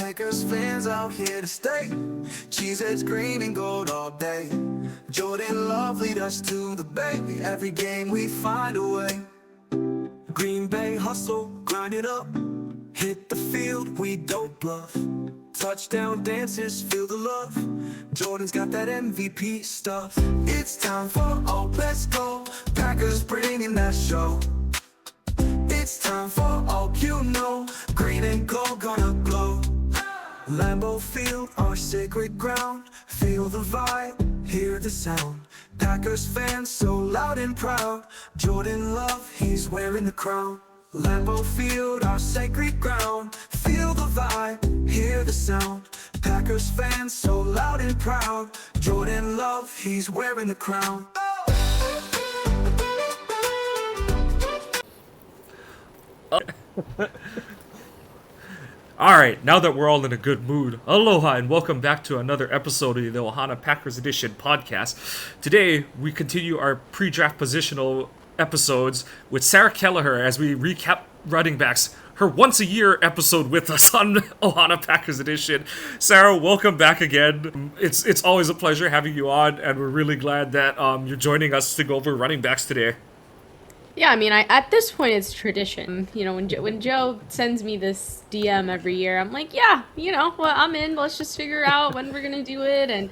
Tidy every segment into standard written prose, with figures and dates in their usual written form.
Packers fans out here to stay. Cheeseheads green and gold all day. Jordan Love lead us to the bay. Every game we find a way. Green Bay hustle, grind it up. Hit the field, we don't bluff. Touchdown dances, feel the love. Jordan's got that MVP stuff. It's time for all, let's go. Packers bringing that show. It's time for all, you know. Green and gold gonna glow. Lambeau Field, our sacred ground. Feel the vibe, hear the sound. Packers fans so loud and proud. Jordan Love, he's wearing the crown. Lambeau Field, our sacred ground. Feel the vibe, hear the sound. Packers fans so loud and proud. Jordan Love, he's wearing the crown. Alright, now that we're all in a good mood, aloha and welcome back to another episode of the Ohana Packers Edition podcast. Today, we continue our pre-draft positional episodes with Sarah Kelleher as we recap running backs, her once-a-year episode with us on Ohana Packers Edition. Sarah, welcome back again. It's always a pleasure having you on, and we're really glad that you're joining us to go over running backs today. Yeah, I mean, at this point, it's tradition. You know, when Joe sends me this DM every year, I'm like, yeah, well, I'm in. Let's just figure out when we're going to do it. And,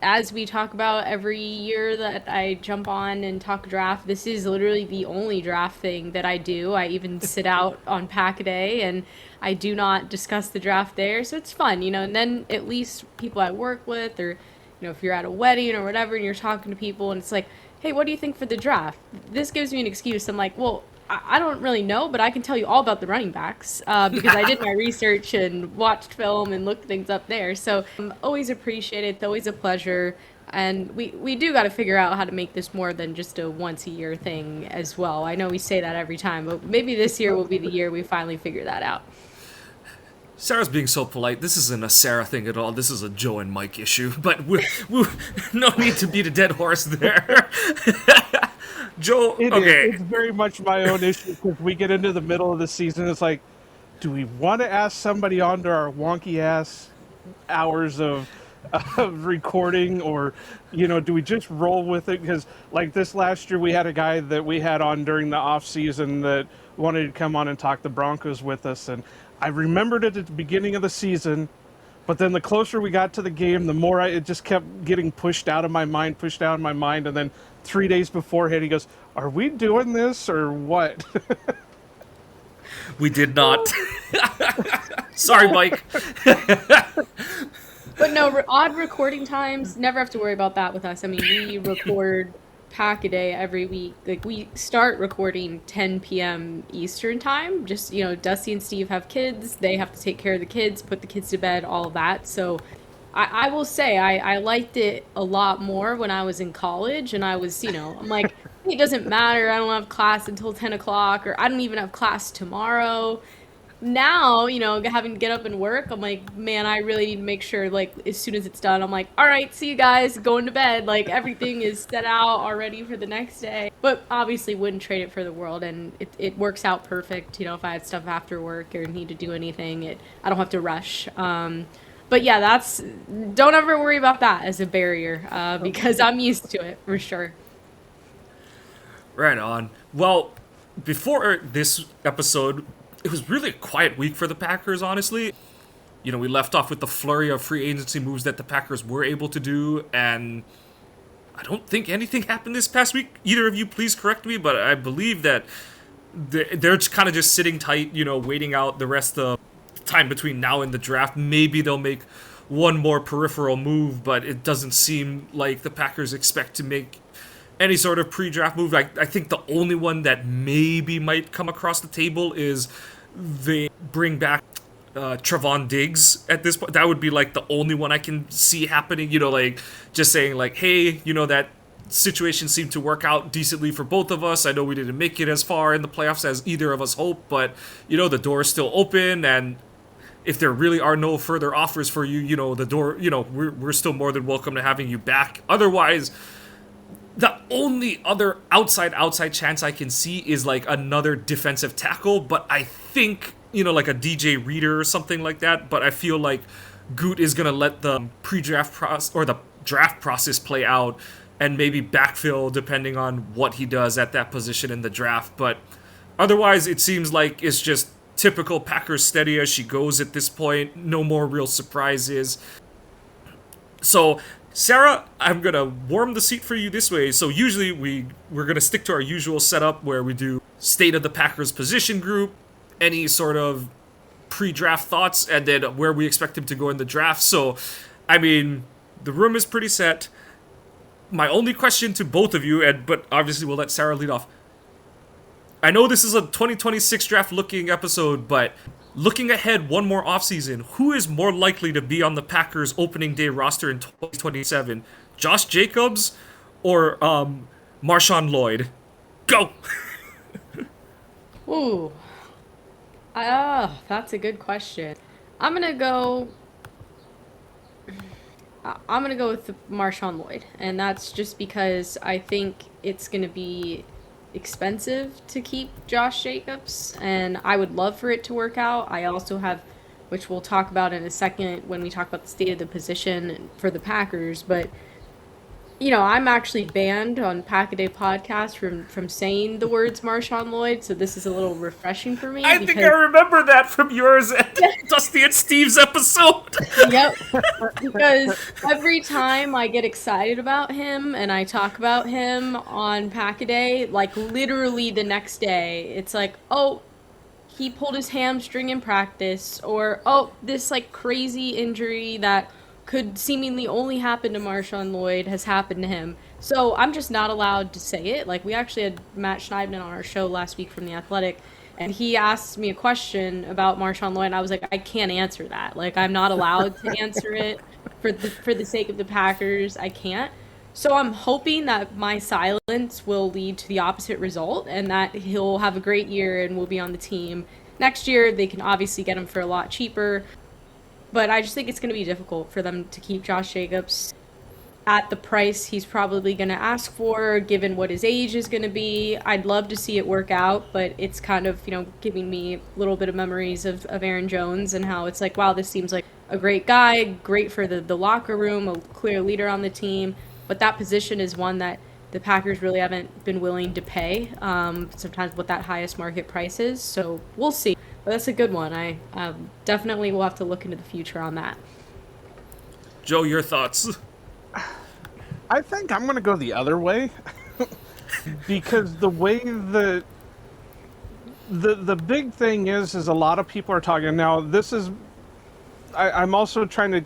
as we talk about every year that I jump on and talk draft, this is literally the only draft thing that I do. I even sit out on pack a day, and I do not discuss the draft there. So it's fun, and then at least people I work with or, if you're at a wedding or whatever and you're talking to people and it's like, hey, what do you think for the draft? This gives me an excuse. I'm like, well, I don't really know, but I can tell you all about the running backs because I did my research and watched film and looked things up there. So always appreciate it. It's always a pleasure. And we do got to figure out how to make this more than just a once-a-year thing as well. I know we say that every time, but maybe this year will be the year we finally figure that out. Sarah's being so polite. This isn't a Sarah thing at all. This is a Joe and Mike issue. But we no need to beat a dead horse there. Joe, okay. It's very much my own issue because we get into the middle of the season. It's like, do we want to ask somebody onto our wonky-ass hours of recording or, do we just roll with it? Because, like, this last year we had a guy that we had on during the off-season that wanted to come on and talk the Broncos with us, and I remembered it at the beginning of the season, but then the closer we got to the game, the more it just kept getting pushed out of my mind, and then 3 days beforehand, he goes, are we doing this or what? We did not. Sorry, Mike. But no, odd recording times, never have to worry about that with us. I mean, we record pack a day every week. Like, we start recording 10 p.m. Eastern time. Just, Dusty and Steve have kids. They have to take care of the kids, put the kids to bed, all of that. So I will say I liked it a lot more when I was in college, and I was, I'm like, it doesn't matter. I don't have class until 10 o'clock, or I don't even have class tomorrow. Now, having to get up and work, I'm like, man, I really need to make sure, like, as soon as it's done, I'm like, all right, see you guys, going to bed. Like, everything is set out already for the next day. But obviously wouldn't trade it for the world, and it works out perfect. If I had stuff after work or need to do anything, I don't have to rush. But yeah, don't ever worry about that as a barrier because I'm used to it, for sure. Right on. Well, before this episode, it was really a quiet week for the Packers, honestly. We left off with the flurry of free agency moves that the Packers were able to do, and I don't think anything happened this past week. Either of you, please correct me, but I believe that they're kind of just sitting tight, waiting out the rest of the time between now and the draft. Maybe they'll make one more peripheral move, but it doesn't seem like the Packers expect to make any sort of pre-draft move. I think the only one that maybe might come across the table is they bring back Trevon Diggs at this point. That would be like the only one I can see happening, just saying like, hey, that situation seemed to work out decently for both of us. I know we didn't make it as far in the playoffs as either of us hoped, but, the door is still open, and if there really are no further offers for you, the door, we're still more than welcome to having you back. Otherwise, the only other outside chance I can see is like another defensive tackle, but I think like a DJ Reader or something like that, but I feel like Goot is going to let the pre-draft process or the draft process play out and maybe backfill depending on what he does at that position in the draft. But otherwise, it seems like it's just typical Packers steady as she goes at this point. No more real surprises. So, Sarah, I'm going to warm the seat for you this way. So usually we're going to stick to our usual setup where we do state of the Packers position group, any sort of pre-draft thoughts, and then where we expect him to go in the draft. So, I mean, the room is pretty set. My only question to both of you, but obviously we'll let Sarah lead off. I know this is a 2026 draft looking episode, but looking ahead one more offseason, who is more likely to be on the Packers opening day roster in 2027? Josh Jacobs or Marshawn Lloyd? Go! Ooh. That's a good question. I'm gonna go with Marshawn Lloyd, and that's just because I think it's gonna be expensive to keep Josh Jacobs, and I would love for it to work out. I also have, which we'll talk about in a second when we talk about the state of the position for the Packers, but I'm actually banned on Pack-A-Day podcast from saying the words Marshawn Lloyd, so this is a little refreshing for me. I think I remember that from yours and Dusty and Steve's episode. Yep, because every time I get excited about him and I talk about him on Pack-A-Day, like literally the next day, it's like, oh, he pulled his hamstring in practice, or oh, this like crazy injury that could seemingly only happen to Marshawn Lloyd has happened to him. So I'm just not allowed to say it. Like, we actually had Matt Schneidman on our show last week from The Athletic, and he asked me a question about Marshawn Lloyd, and I was like, I can't answer that. Like, I'm not allowed to answer it for the sake of the Packers. I can't. So I'm hoping that my silence will lead to the opposite result, and that he'll have a great year and will be on the team next year. They can obviously get him for a lot cheaper. But I just think it's going to be difficult for them to keep Josh Jacobs at the price he's probably going to ask for, given what his age is going to be. I'd love to see it work out, but it's kind of, giving me a little bit of memories of Aaron Jones and how it's like, wow, this seems like a great guy, great for the locker room, a clear leader on the team. But that position is one that the Packers really haven't been willing to pay, sometimes what that highest market price is. So we'll see. But that's a good one. I definitely will have to look into the future on that. Joe, your thoughts? I think I'm going to go the other way because the way the big thing is a lot of people are talking now. This is I'm also trying to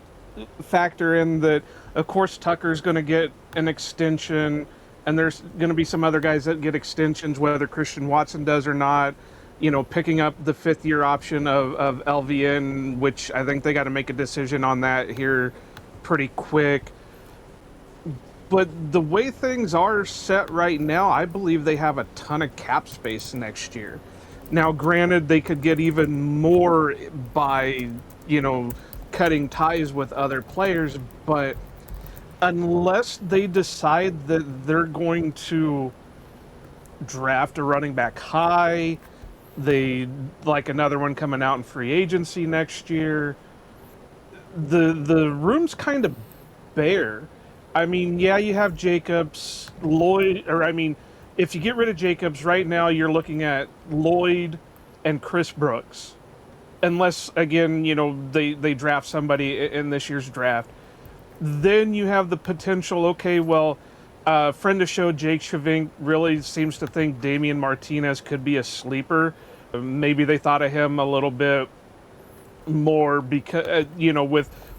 factor in that, of course, Tucker's going to get an extension, and there's going to be some other guys that get extensions, whether Christian Watson does or not. Picking up the fifth-year option of LVN, which I think they got to make a decision on that here pretty quick. But the way things are set right now, I believe they have a ton of cap space next year. Now, granted, they could get even more by, cutting ties with other players, but unless they decide that they're going to draft a running back high, they like another one coming out in free agency next year, the room's kind of bare. I mean, yeah, you have Jacobs, Lloyd, if you get rid of Jacobs right now, you're looking at Lloyd and Chris Brooks, unless again, they draft somebody in this year's draft. Then you have the potential. Okay, well, friend of show Jake Shavink really seems to think Damian Martinez could be a sleeper. Maybe they thought of him a little bit more because,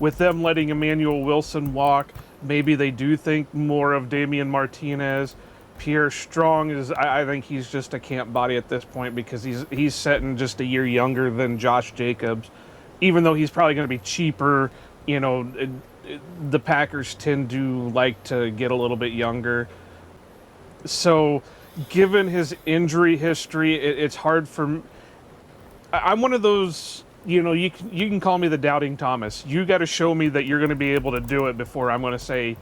with them letting Emmanuel Wilson walk, maybe they do think more of Damian Martinez. Pierre Strong I think he's just a camp body at this point because he's setting just a year younger than Josh Jacobs, even though he's probably going to be cheaper. The Packers tend to like to get a little bit younger. So, given his injury history, it's hard for. I'm one of those. You can call me the doubting Thomas. You got to show me that you're going to be able to do it before I'm going to say,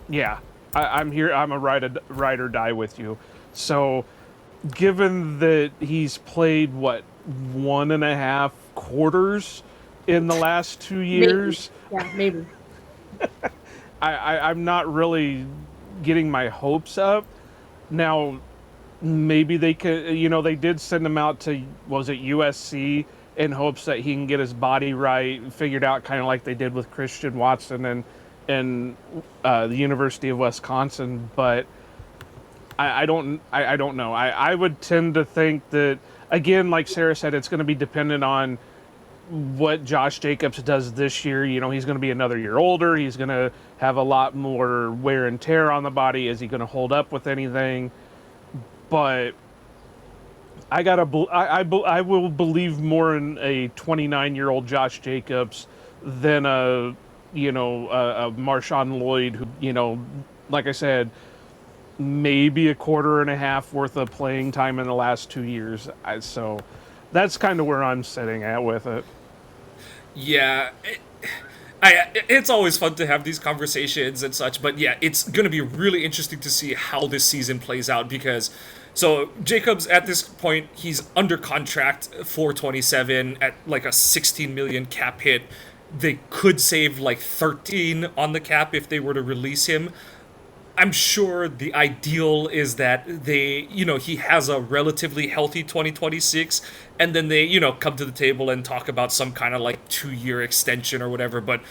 yeah, I'm here. I'm a ride or die with you. So, given that he's played 1.5 quarters in the last 2 years. Maybe. Yeah, maybe. I'm not really getting my hopes up. Now, maybe they could, they did send him out to, was it USC, in hopes that he can get his body right, figured out kind of like they did with Christian Watson and the University of Wisconsin. But I don't know. I would tend to think that, again, like Sarah said, it's going to be dependent on what Josh Jacobs does this year. He's going to be another year older. He's going to have a lot more wear and tear on the body. Is he going to hold up with anything? But I will believe more in a 29-year-old Josh Jacobs than a Marshawn Lloyd who, like I said, maybe a quarter and a half worth of playing time in the last 2 years. So that's kind of where I'm sitting at with it. Yeah, it's always fun to have these conversations and such, but yeah, it's going to be really interesting to see how this season plays out because, so Jacobs at this point, he's under contract for 27 at like a 16 million cap hit. They could save like 13 on the cap if they were to release him. I'm sure the ideal is that he has a relatively healthy 2026, and then they, come to the table and talk about some kind of like 2-year extension or whatever. But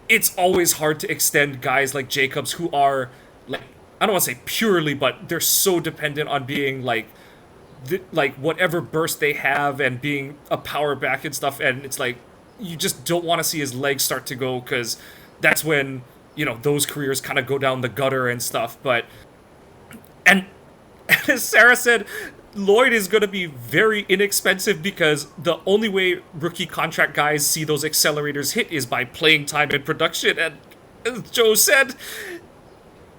it's always hard to extend guys like Jacobs who are like, I don't want to say purely, but they're so dependent on being like whatever burst they have and being a power back and stuff. And it's like, you just don't want to see his legs start to go because that's when, those careers kind of go down the gutter and stuff. But, and as Sarah said, Lloyd is going to be very inexpensive because the only way rookie contract guys see those accelerators hit is by playing time and production. And as Joe said,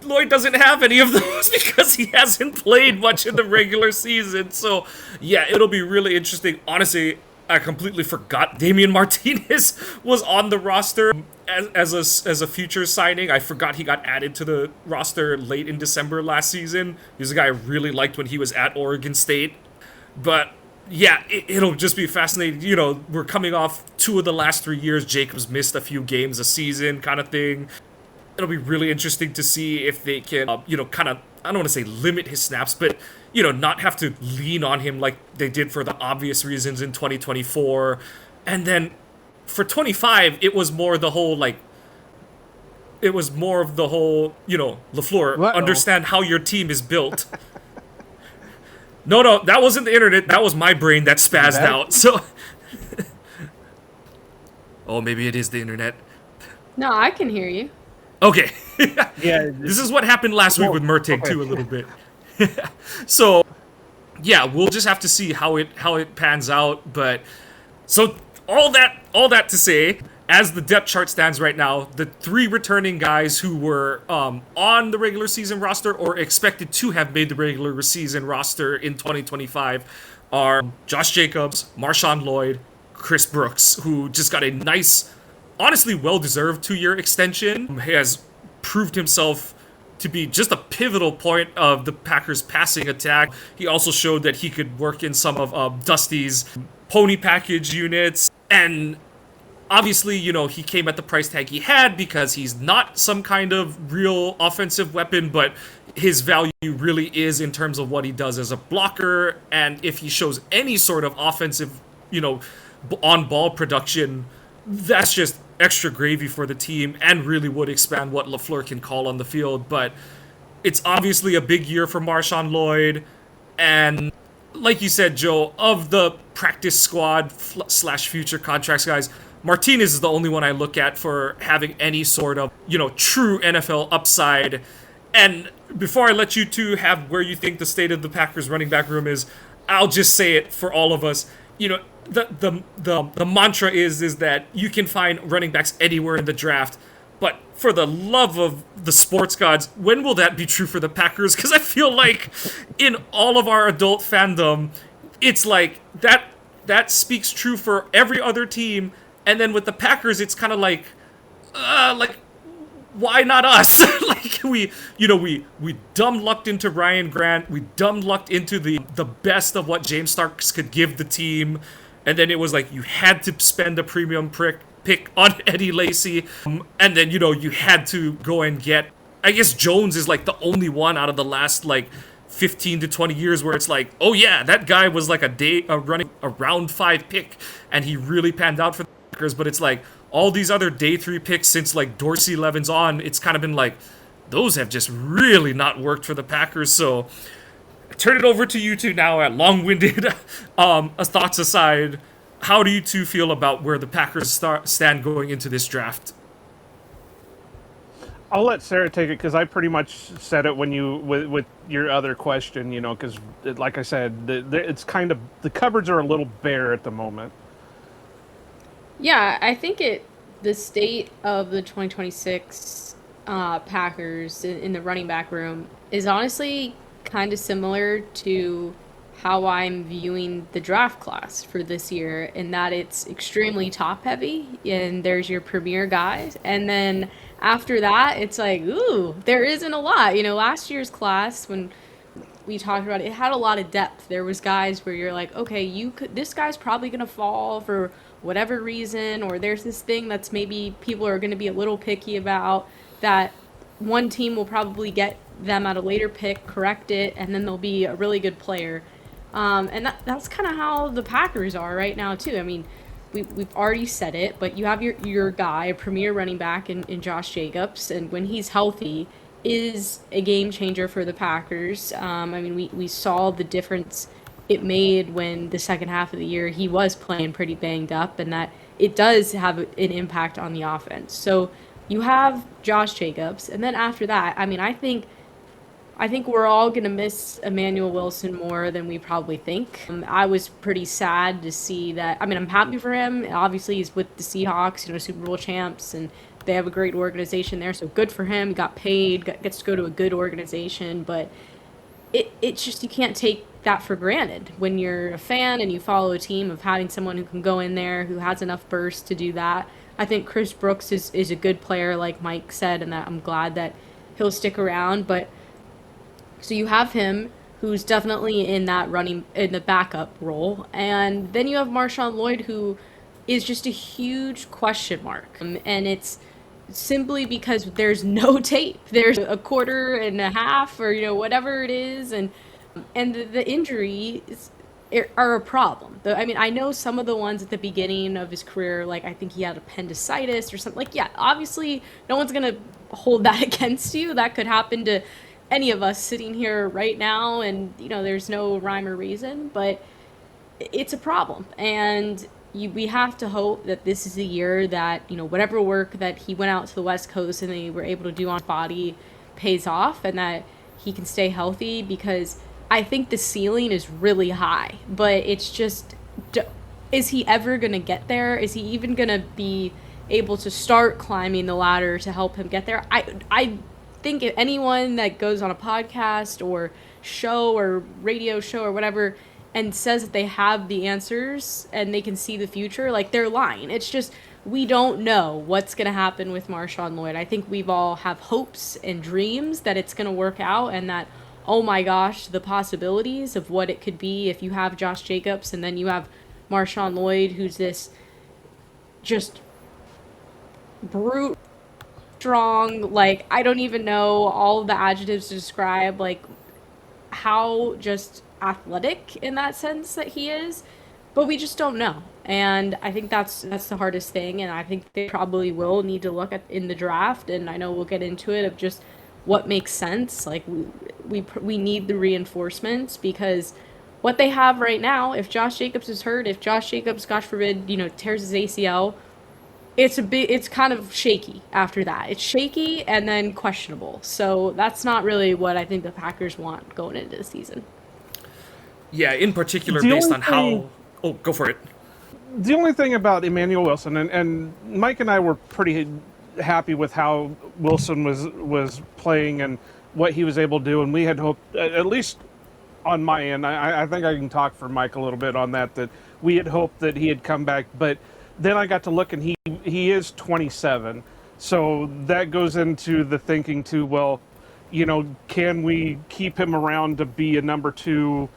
Lloyd doesn't have any of those because he hasn't played much in the regular season. So, yeah, it'll be really interesting. Honestly, I completely forgot Damian Martinez was on the roster as a future signing. I forgot he got added to the roster late in December last season. He was a guy I really liked when he was at Oregon State. But yeah, it'll just be fascinating. We're coming off 2 of the last 3 years. Jacobs missed a few games a season kind of thing. It'll be really interesting to see if they can, kind of, I don't want to say limit his snaps, but, not have to lean on him like they did for the obvious reasons in 2024. And then for 25, it was more the whole, LaFleur, Uh-oh. understand how your team is built. No, that wasn't the internet. That was my brain that spazzed out. So, oh, maybe it is the internet. No, I can hear you. Okay. Yeah. This is what happened last week with Murtig too, a little bit. So, yeah, we'll just have to see how it pans out. But so all that to say, as the depth chart stands right now, the 3 returning guys who were on the regular season roster or expected to have made the regular season roster in 2025 are Josh Jacobs, Marshawn Lloyd, Chris Brooks, who just got a nice, honestly well-deserved 2-year extension. He has proved himself to be just a pivotal point of the Packers' passing attack. He also showed that he could work in some of Dusty's pony package units. And obviously, he came at the price tag he had because he's not some kind of real offensive weapon, but his value really is in terms of what he does as a blocker. And if he shows any sort of offensive, on-ball production, that's just extra gravy for the team and really would expand what LaFleur can call on the field. But it's obviously a big year for Marshawn Lloyd. And like you said, Joe, of the practice squad / future contracts guys, Martinez is the only one I look at for having any sort of, true NFL upside. And before I let you two have where you think the state of the Packers running back room is, I'll just say it for all of us. The mantra is that you can find running backs anywhere in the draft, but for the love of the sports gods, when will that be true for the Packers? Because I feel like in all of our adult fandom, it's like that speaks true for every other team, and then with the Packers, it's kind of like why not us? Like we dumb lucked into Ryan Grant, we dumb lucked into the best of what James Starks could give the team, and then it was like you had to spend a premium pick on Eddie Lacy, and then you had to go and get. I guess Jones is like the only one out of the last like 15 to 20 years where it's like, oh yeah, that guy was like running a round 5 pick, and he really panned out for the Packers. But it's like all these other day 3 picks since like Dorsey Levin's on, it's kind of been like those have just really not worked for the Packers. So I turn it over to you two now at long-winded thoughts aside. How do you two feel about where the Packers stand going into this draft? I'll let Sarah take it because I pretty much said it when with your other question, because like I said, it's kind of the cupboards are a little bare at the moment. Yeah, I think the state of the 2026 Packers in the running back room is honestly kind of similar to how I'm viewing the draft class for this year, in that it's extremely top heavy and there's your premier guys, and then after that it's like, ooh, there isn't a lot. Last year's class, when we talked about it, it had a lot of depth. There was guys where you're like, okay, this guy's probably gonna fall for whatever reason, or there's this thing that's maybe people are going to be a little picky about, that one team will probably get them at a later pick, correct it, and then they'll be a really good player. And that's kind of how the Packers are right now too. I mean, we've already said it, but you have your guy, a premier running back in Josh Jacobs, and when he's healthy, is a game changer for the Packers. I mean, we saw the difference it made when the second half of the year he was playing pretty banged up, and that it does have an impact on the offense. So you have Josh Jacobs, and then after that, I mean, I think we're all going to miss Emmanuel Wilson more than we probably think. I was pretty sad to see that. I mean, I'm happy for him. Obviously, he's with the Seahawks, Super Bowl champs, and they have a great organization there, so good for him. He got paid, gets to go to a good organization, but it's just, you can't take that for granted when you're a fan and you follow a team, of having someone who can go in there, who has enough burst to do that. I think Chris Brooks is a good player, like Mike said, and that I'm glad that he'll stick around. But so you have him, who's definitely in the backup role, and then you have Marshawn Lloyd, who is just a huge question mark, and it's simply because there's no tape. There's a quarter and a half, or whatever it is, and the injuries are a problem. I mean, I know some of the ones at the beginning of his career, like I think he had appendicitis or something. Like, yeah, obviously no one's gonna hold that against you. That could happen to any of us sitting here right now, and there's no rhyme or reason, but it's a problem. And we have to hope that this is the year that whatever work that he went out to the West Coast and they were able to do on body pays off, and that he can stay healthy, because I think the ceiling is really high, but it's just, is he ever going to get there? Is he even going to be able to start climbing the ladder to help him get there? I think if anyone that goes on a podcast or show or radio show or whatever and says that they have the answers and they can see the future, like, they're lying. It's just, we don't know what's going to happen with Marshawn Lloyd. I think we've all have hopes and dreams that it's going to work out, and that, oh my gosh, the possibilities of what it could be if you have Josh Jacobs and then you have Marshawn Lloyd, who's this just brute, strong, like, I don't even know all the adjectives to describe, like, how just athletic in that sense that he is, but we just don't know. And I think that's the hardest thing, and I think they probably will need to look at in the draft, and I know we'll get into it, of just what makes sense. Like, we need the reinforcements, because what they have right now, if Josh Jacobs is hurt, if Josh Jacobs, gosh forbid, tears his ACL, it's kind of shaky after that. It's shaky and then questionable. So that's not really what I think the Packers want going into the season. Yeah, in particular, based on how... Oh, go for it. The only thing about Emmanuel Wilson, and Mike and I were pretty happy with how Wilson was playing and what he was able to do, and we had hoped, at least on my end, I think I can talk for Mike a little bit on that we had hoped that he had come back, but then I got to look, and he is 27, So that goes into the thinking too, well, can we keep him around to be a number 2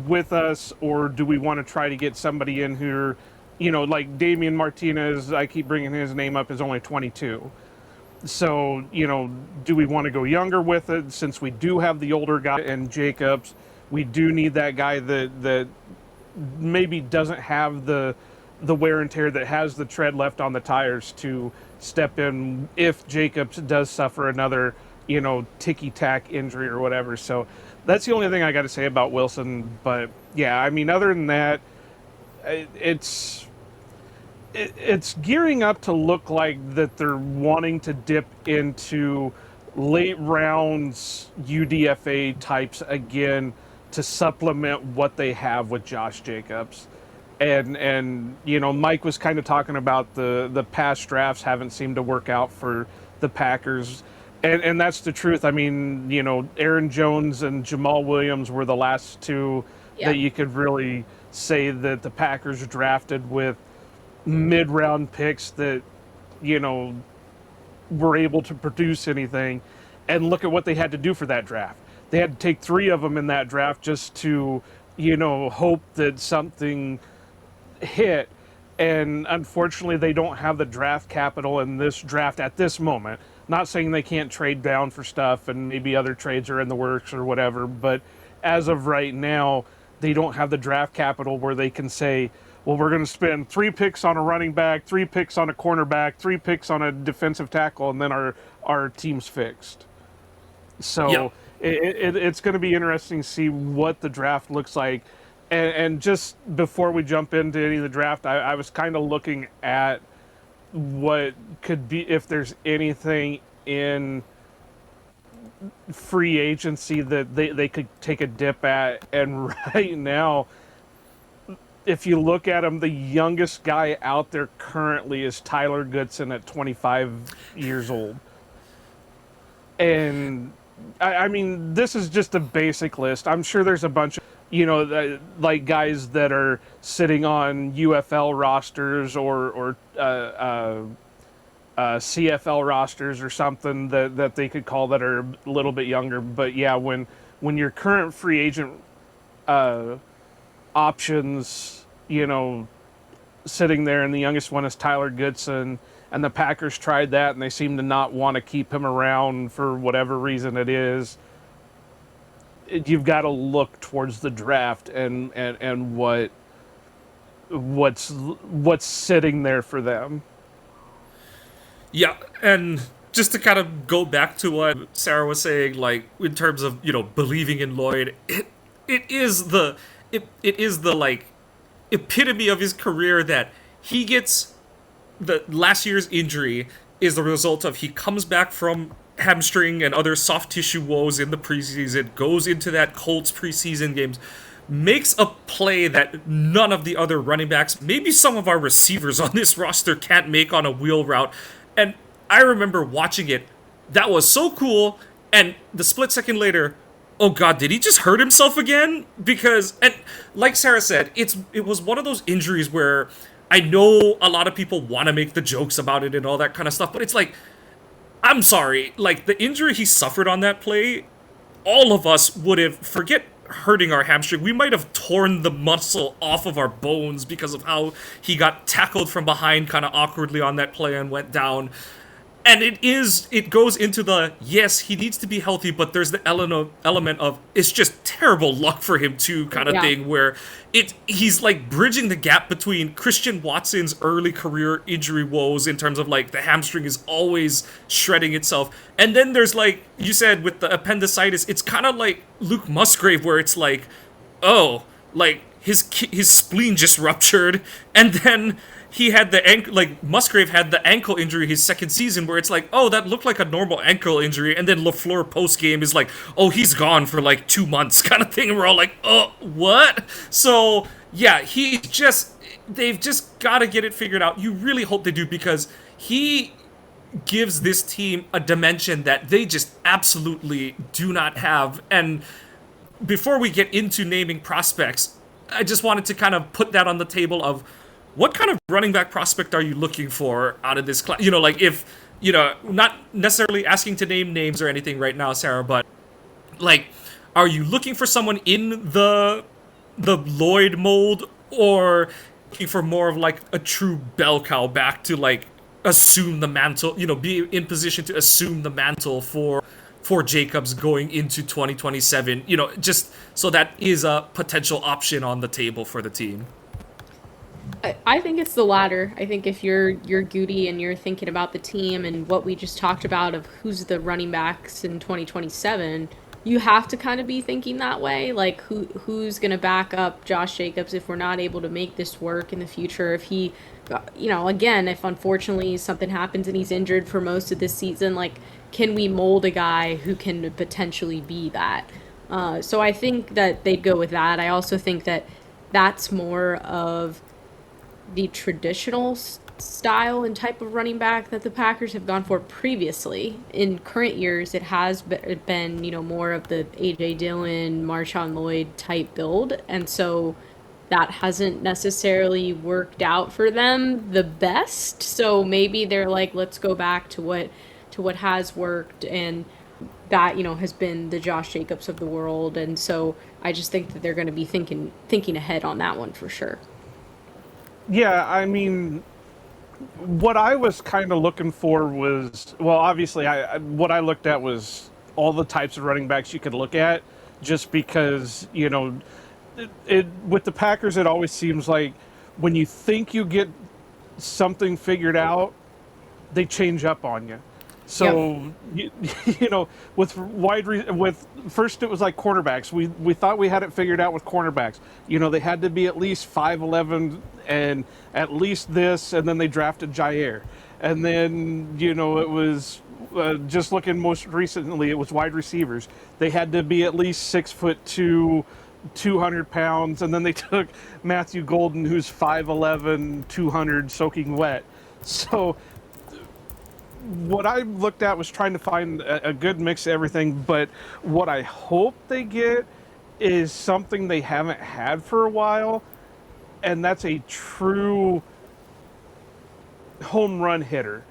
with us, or do we want to try to get somebody in here, like Damian Martinez, I keep bringing his name up, is only 22. So, do we want to go younger with it, since we do have the older guy and Jacobs? We do need that guy that maybe doesn't have the wear and tear, that has the tread left on the tires to step in if Jacobs does suffer another, ticky-tack injury or whatever. So that's the only thing I got to say about Wilson. But yeah, I mean, other than that, it's gearing up to look like that they're wanting to dip into late rounds UDFA types again to supplement what they have with Josh Jacobs. And Mike was kind of talking about the past drafts haven't seemed to work out for the Packers. And that's the truth. I mean, Aaron Jones and Jamal Williams were the last two that you could really say that the Packers drafted with mid-round picks that, were able to produce anything. And look at what they had to do for that draft. They had to take 3 of them in that draft just to, hope that something hit. And unfortunately, they don't have the draft capital in this draft at this moment. Not saying they can't trade down for stuff and maybe other trades are in the works or whatever, but as of right now, they don't have the draft capital where they can say, well, we're going to spend 3 picks on a running back, 3 picks on a cornerback, 3 picks on a defensive tackle, and then our team's fixed. So it's going to be interesting to see what the draft looks like. And just before we jump into any of the draft, I was kind of looking at what could be, if there's anything in free agency that they could take a dip at. And right now, if you look at him, the youngest guy out there currently is Tyler Goodson at 25 years old. And I mean, this is just a basic list. I'm sure there's a bunch of, like guys that are sitting on UFL rosters or CFL rosters or something that they could call that are a little bit younger. But yeah, when your current free agent options, sitting there, and the youngest one is Tyler Goodson, and the Packers tried that, and they seem to not want to keep him around for whatever reason it is. You've got to look towards the draft and what's sitting there for them. Yeah, and just to kind of go back to what Sarah was saying, like in terms of believing in Lloyd, it is the like epitome of his career that he gets. The last year's injury is the result of he comes back from hamstring and other soft tissue woes in the preseason, goes into that Colts preseason games, makes a play that none of the other running backs, maybe some of our receivers on this roster, can't make on a wheel route. And I remember watching it. That was so cool. And the split second later, oh God, did he just hurt himself again? Because, and like Sarah said, it was one of those injuries where I know a lot of people want to make the jokes about it and all that kind of stuff, but it's like, I'm sorry, like the injury he suffered on that play, all of us would have, forget hurting our hamstring, we might have torn the muscle off of our bones because of how he got tackled from behind kind of awkwardly on that play and went down. And it goes into the, yes, he needs to be healthy, but there's the element of, it's just terrible luck for him too kind of thing, where he's like bridging the gap between Christian Watson's early career injury woes in terms of like the hamstring is always shredding itself. And then there's like, you said with the appendicitis, it's kind of like Luke Musgrave where it's like, oh, like his spleen just ruptured, and then he had the ankle, like Musgrave had the ankle injury his second season where it's like, oh, that looked like a normal ankle injury. And then LaFleur post-game is like, oh, he's gone for like 2 months kind of thing. And we're all like, oh, what? So, yeah, they've just got to get it figured out. You really hope they do, because he gives this team a dimension that they just absolutely do not have. And before we get into naming prospects, I just wanted to kind of put that on the table of, what kind of running back prospect are you looking for out of this class? Like if not necessarily asking to name names or anything right now, Sarah, but like, are you looking for someone in the Lloyd mold, or looking for more of like a true bell cow back to like assume the mantle, be in position to assume the mantle for Jacobs going into 2027, just so that is a potential option on the table for the team? I think it's the latter. I think if you're Goody and you're thinking about the team and what we just talked about of who's the running backs in 2027, you have to kind of be thinking that way. Like who's going to back up Josh Jacobs if we're not able to make this work in the future? If he, again, if unfortunately something happens and he's injured for most of this season, like can we mold a guy who can potentially be that? So I think that they'd go with that. I also think that that's more of the traditional style and type of running back that the Packers have gone for previously. In current years, it has been, more of the A.J. Dillon, Marshawn Lloyd type build. And so that hasn't necessarily worked out for them the best. So maybe they're like, let's go back to what has worked, and that, has been the Josh Jacobs of the world. And so I just think that they're going to be thinking ahead on that one for sure. Yeah, I mean, what I was kind of looking for was, well, obviously, what I looked at was all the types of running backs you could look at, just because, with the Packers, it always seems like when you think you get something figured out, they change up on you. So, yep. with first it was like quarterbacks. We thought we had it figured out with cornerbacks. They had to be at least 5'11" and at least this, and then they drafted Jair. And then, it was just looking most recently, it was wide receivers. They had to be at least 6'2", 200 pounds, and then they took Matthew Golden, who's 5'11", 200, soaking wet. So what I looked at was trying to find a good mix of everything, but what I hope they get is something they haven't had for a while, and that's a true home run hitter.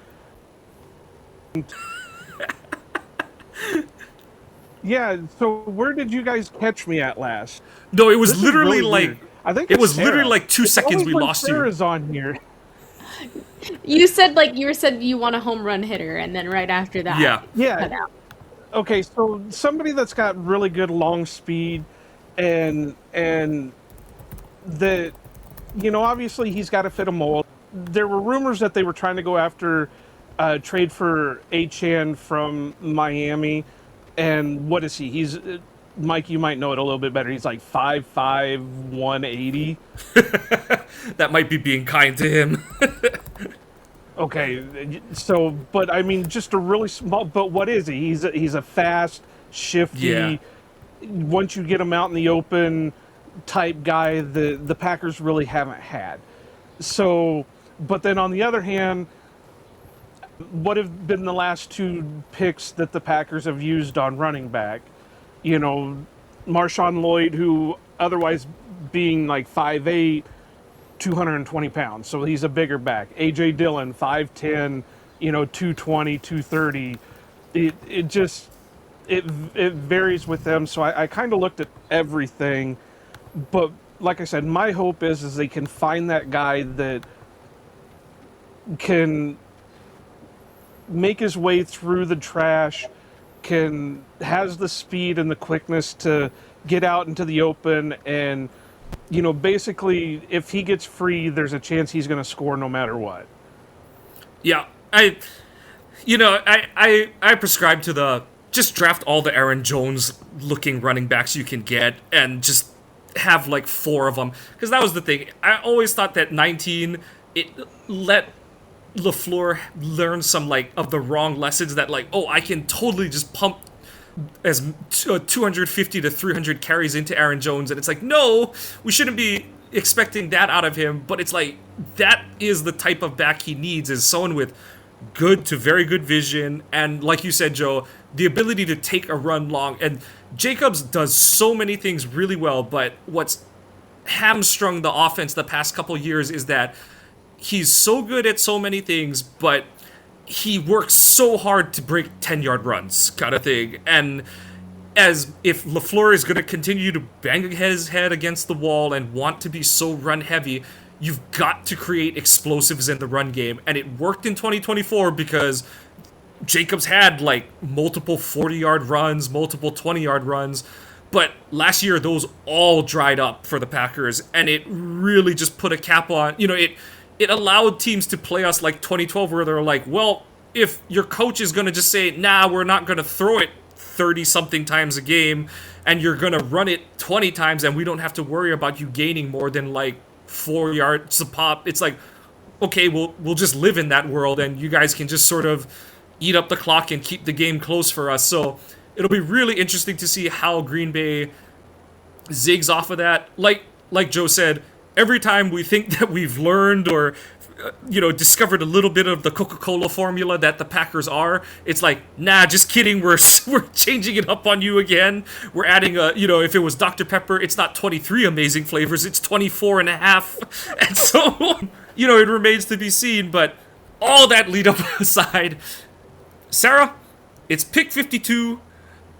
Yeah, so where did you guys catch me at last? No, it was This is literally really like weird. I think it it's was literally Sarah. like 2 It's seconds always we when lost Sarah's on here. You said you want a home run hitter, and then right after that, Yeah. cut out. Okay, so somebody that's got really good long speed, and that, obviously he's got to fit a mold. There were rumors that they were trying to go after trade for Achan from Miami, and what is he? He's Mike, you might know it a little bit better. He's like 5'5", 180. That might be being kind to him. Okay, so, but I mean, just a really small, but what is he? He's a fast, shifty, Yeah. once you get him out in the open type guy the Packers really haven't had. So, but then on the other hand, what have been the last two picks that the Packers have used on running back? Marshawn Lloyd, who otherwise being like 5'8", 220 pounds, so he's a bigger back. A.J. Dillon, 5'10", 220, 230. It varies with them, so I kind of looked at everything. But like I said, my hope is they can find that guy that can make his way through the trash, has the speed and the quickness to get out into the open, and basically if he gets free, there's a chance he's going to score no matter what. Yeah, I prescribe to the just draft all the Aaron Jones looking running backs you can get and just have like 4 of them, because that was the thing. I always thought that 19, it let LaFleur learn some like of the wrong lessons, that like, I can totally just pump as 250 to 300 carries into Aaron Jones, and it's like, no, we shouldn't be expecting that out of him. But it's like, that is the type of back he needs, is someone with good to very good vision, and like you said, Joe, the ability to take a run long. And Jacobs does so many things really well, but what's hamstrung the offense the past couple years is that he's so good at so many things, but he works so hard to break 10-yard runs kind of thing. And as if LaFleur is going to continue to bang his head against the wall and want to be so run heavy, you've got to create explosives in the run game. And it worked in 2024 because Jacobs had like multiple 40-yard runs, multiple 20-yard runs. But last year, those all dried up for the Packers, and it really just put a cap on, it allowed teams to play us like 2012, where they're like, well, if your coach is going to just say, nah, we're not going to throw it 30-something times a game, and you're going to run it 20 times, and we don't have to worry about you gaining more than like 4 yards a pop, it's like, okay, we'll just live in that world, and you guys can just sort of eat up the clock and keep the game close for us. So it'll be really interesting to see how Green Bay zigs off of that. Like Joe said, every time we think that we've learned or discovered a little bit of the Coca-Cola formula that the Packers are, it's like, nah, just kidding, we're changing it up on you again. We're adding if it was Dr. Pepper, it's not 23 amazing flavors, it's 24 and a half. And so, it remains to be seen, but all that lead up aside, Sarah, it's pick 52.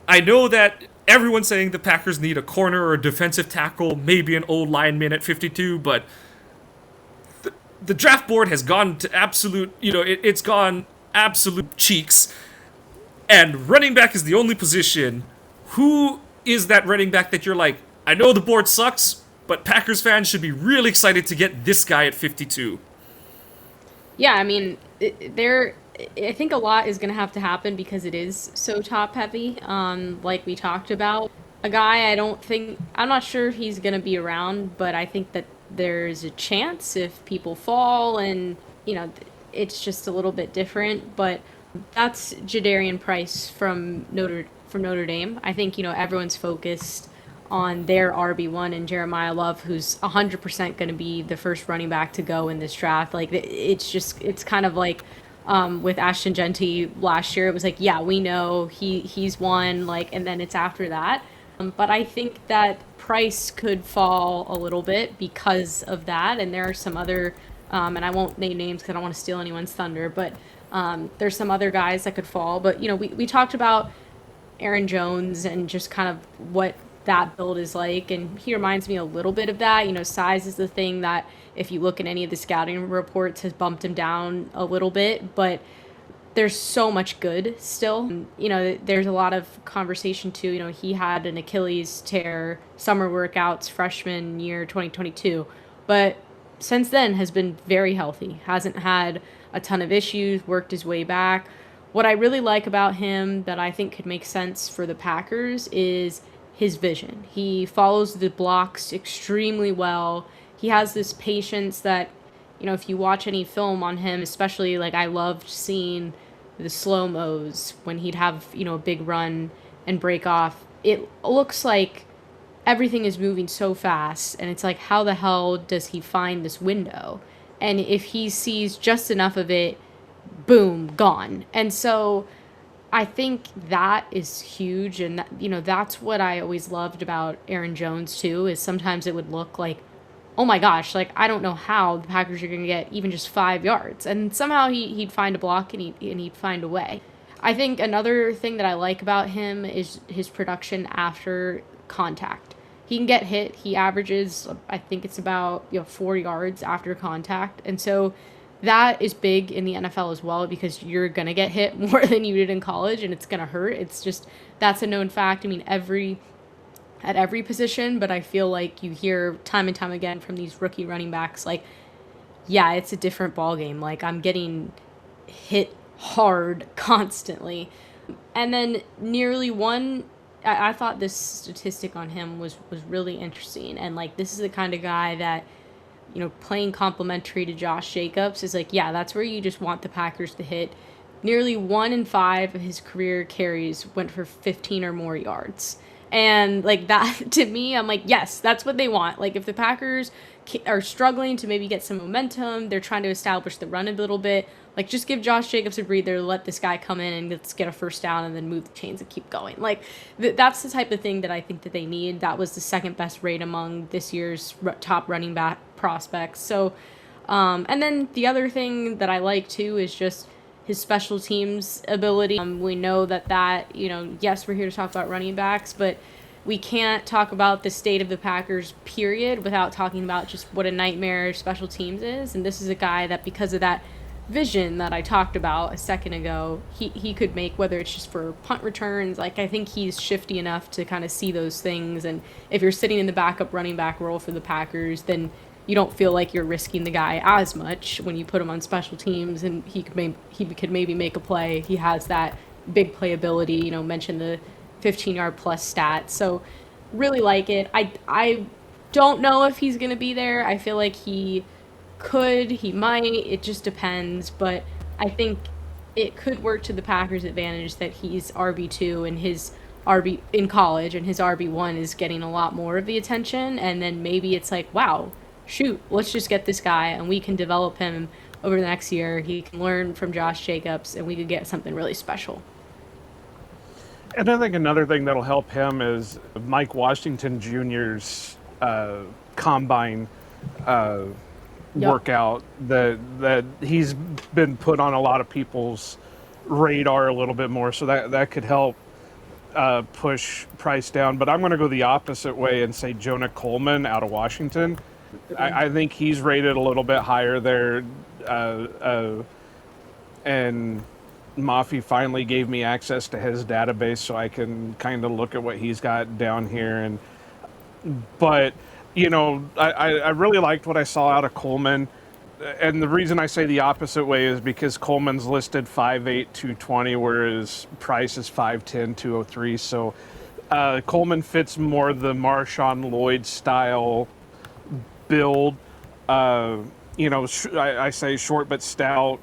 I know that everyone's saying the Packers need a corner or a defensive tackle, maybe an old lineman at 52, but the draft board has gone to absolute, it's gone absolute cheeks, and running back is the only position. Who is that running back that you're like, I know the board sucks, but Packers fans should be really excited to get this guy at 52? Yeah, I mean, I think a lot is going to have to happen because it is so top heavy. Like we talked about, a guy I'm not sure if he's going to be around, but I think that there's a chance if people fall and, it's just a little bit different. But that's Jadarian Price from Notre Dame. I think, everyone's focused on their RB1 and Jeremiah Love, who's 100% going to be the first running back to go in this draft. Like, it's kind of like with Ashton Genty last year. It was like, yeah, we know he's one, like, and then it's after that. But I think that Price could fall a little bit because of that, and there are some other, and I won't name names because I don't want to steal anyone's thunder, but there's some other guys that could fall. But, we talked about Aaron Jones and just kind of what that build is like, and he reminds me a little bit of that. Size is the thing that, if you look at any of the scouting reports, has bumped him down a little bit, but there's so much good still. There's a lot of conversation too. He had an Achilles tear, summer workouts, freshman year 2022, but since then has been very healthy, hasn't had a ton of issues, worked his way back. What I really like about him that I think could make sense for the Packers is his vision. He follows the blocks extremely well. He has this patience that, if you watch any film on him, especially, like, I loved seeing the slow-mos when he'd have, a big run and break off. It looks like everything is moving so fast, and it's like, how the hell does he find this window? And if he sees just enough of it, boom, gone. And so I think that is huge, and that's what I always loved about Aaron Jones too, is sometimes it would look like, oh my gosh, like, I don't know how the Packers are going to get even just 5 yards. And somehow he'd find a block and he'd find a way. I think another thing that I like about him is his production after contact. He can get hit. He averages, I think it's about 4 yards after contact. And so that is big in the NFL as well, because you're going to get hit more than you did in college, and it's going to hurt. It's just, that's a known fact. I mean, at every position, but I feel like you hear time and time again from these rookie running backs, like, yeah, it's a different ballgame. Like, I'm getting hit hard constantly. And then nearly one, I thought this statistic on him was really interesting. And, like, this is the kind of guy that, playing complementary to Josh Jacobs is like, yeah, that's where you just want the Packers to hit. Nearly 1 in 5 of his career carries went for 15 or more yards. And, like, that, to me, I'm like, yes, that's what they want. Like, if the Packers are struggling to maybe get some momentum, they're trying to establish the run a little bit, like, just give Josh Jacobs a breather, let this guy come in and let's get a first down and then move the chains and keep going. Like, that's the type of thing that I think that they need. That was the second best rate among this year's top running back prospects. So, and then the other thing that I like, too, is just his special teams ability. We know that, yes, we're here to talk about running backs, but we can't talk about the state of the Packers, period, without talking about just what a nightmare special teams is. And this is a guy that, because of that vision that I talked about a second ago, he could make, whether it's just for punt returns. Like, I think he's shifty enough to kind of see those things. And if you're sitting in the backup running back role for the Packers, then you don't feel like you're risking the guy as much when you put him on special teams, and he could maybe make a play. He has that big playability, mention the 15-yard plus stats. So really like it. I don't know if he's going to be there. I feel like he might. It just depends. But I think it could work to the Packers' advantage that he's RB2 and his RB in college, and his RB1 is getting a lot more of the attention. And then maybe it's like, wow, shoot, let's just get this guy and we can develop him over the next year. He can learn from Josh Jacobs and we could get something really special. And I think another thing that'll help him is Mike Washington Jr.'s combine workout that he's been put on a lot of people's radar a little bit more. So that could help push price down. But I'm going to go the opposite way and say Jonah Coleman out of Washington. I think he's rated a little bit higher there. And Mafi finally gave me access to his database so I can kind of look at what he's got down here. But I really liked what I saw out of Coleman. And the reason I say the opposite way is because Coleman's listed 5'8", 220, whereas Price is 5'10", 203. So Coleman fits more the Marshawn Lloyd style build. I say short but stout,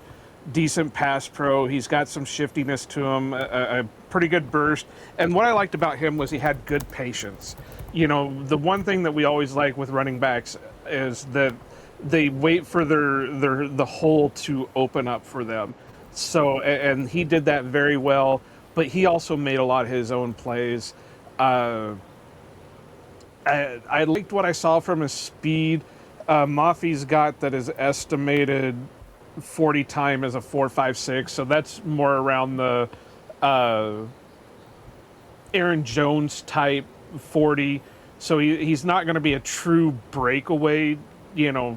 decent pass pro. He's got some shiftiness to him, a pretty good burst. And what I liked about him was he had good patience. The one thing that we always like with running backs is that they wait for the hole to open up for them. So, and he did that very well, but he also made a lot of his own plays. I liked what I saw from his speed. Mafi's got that is estimated 40 time as a 4.56, so that's more around the Aaron Jones type 40. So he's not going to be a true breakaway,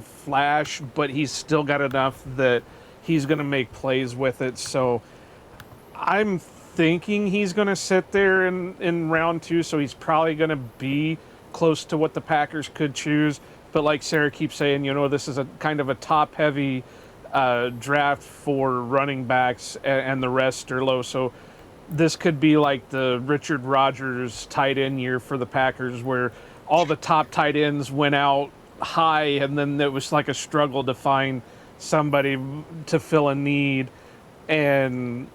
flash, but he's still got enough that he's going to make plays with it. So I'm thinking he's going to sit there in round 2, so he's probably going to be close to what the Packers could choose. But like Sarah keeps saying, this is a kind of a top-heavy draft for running backs, and the rest are low. So this could be like the Richard Rodgers tight end year for the Packers, where all the top tight ends went out high, and then it was like a struggle to find somebody to fill a need. And,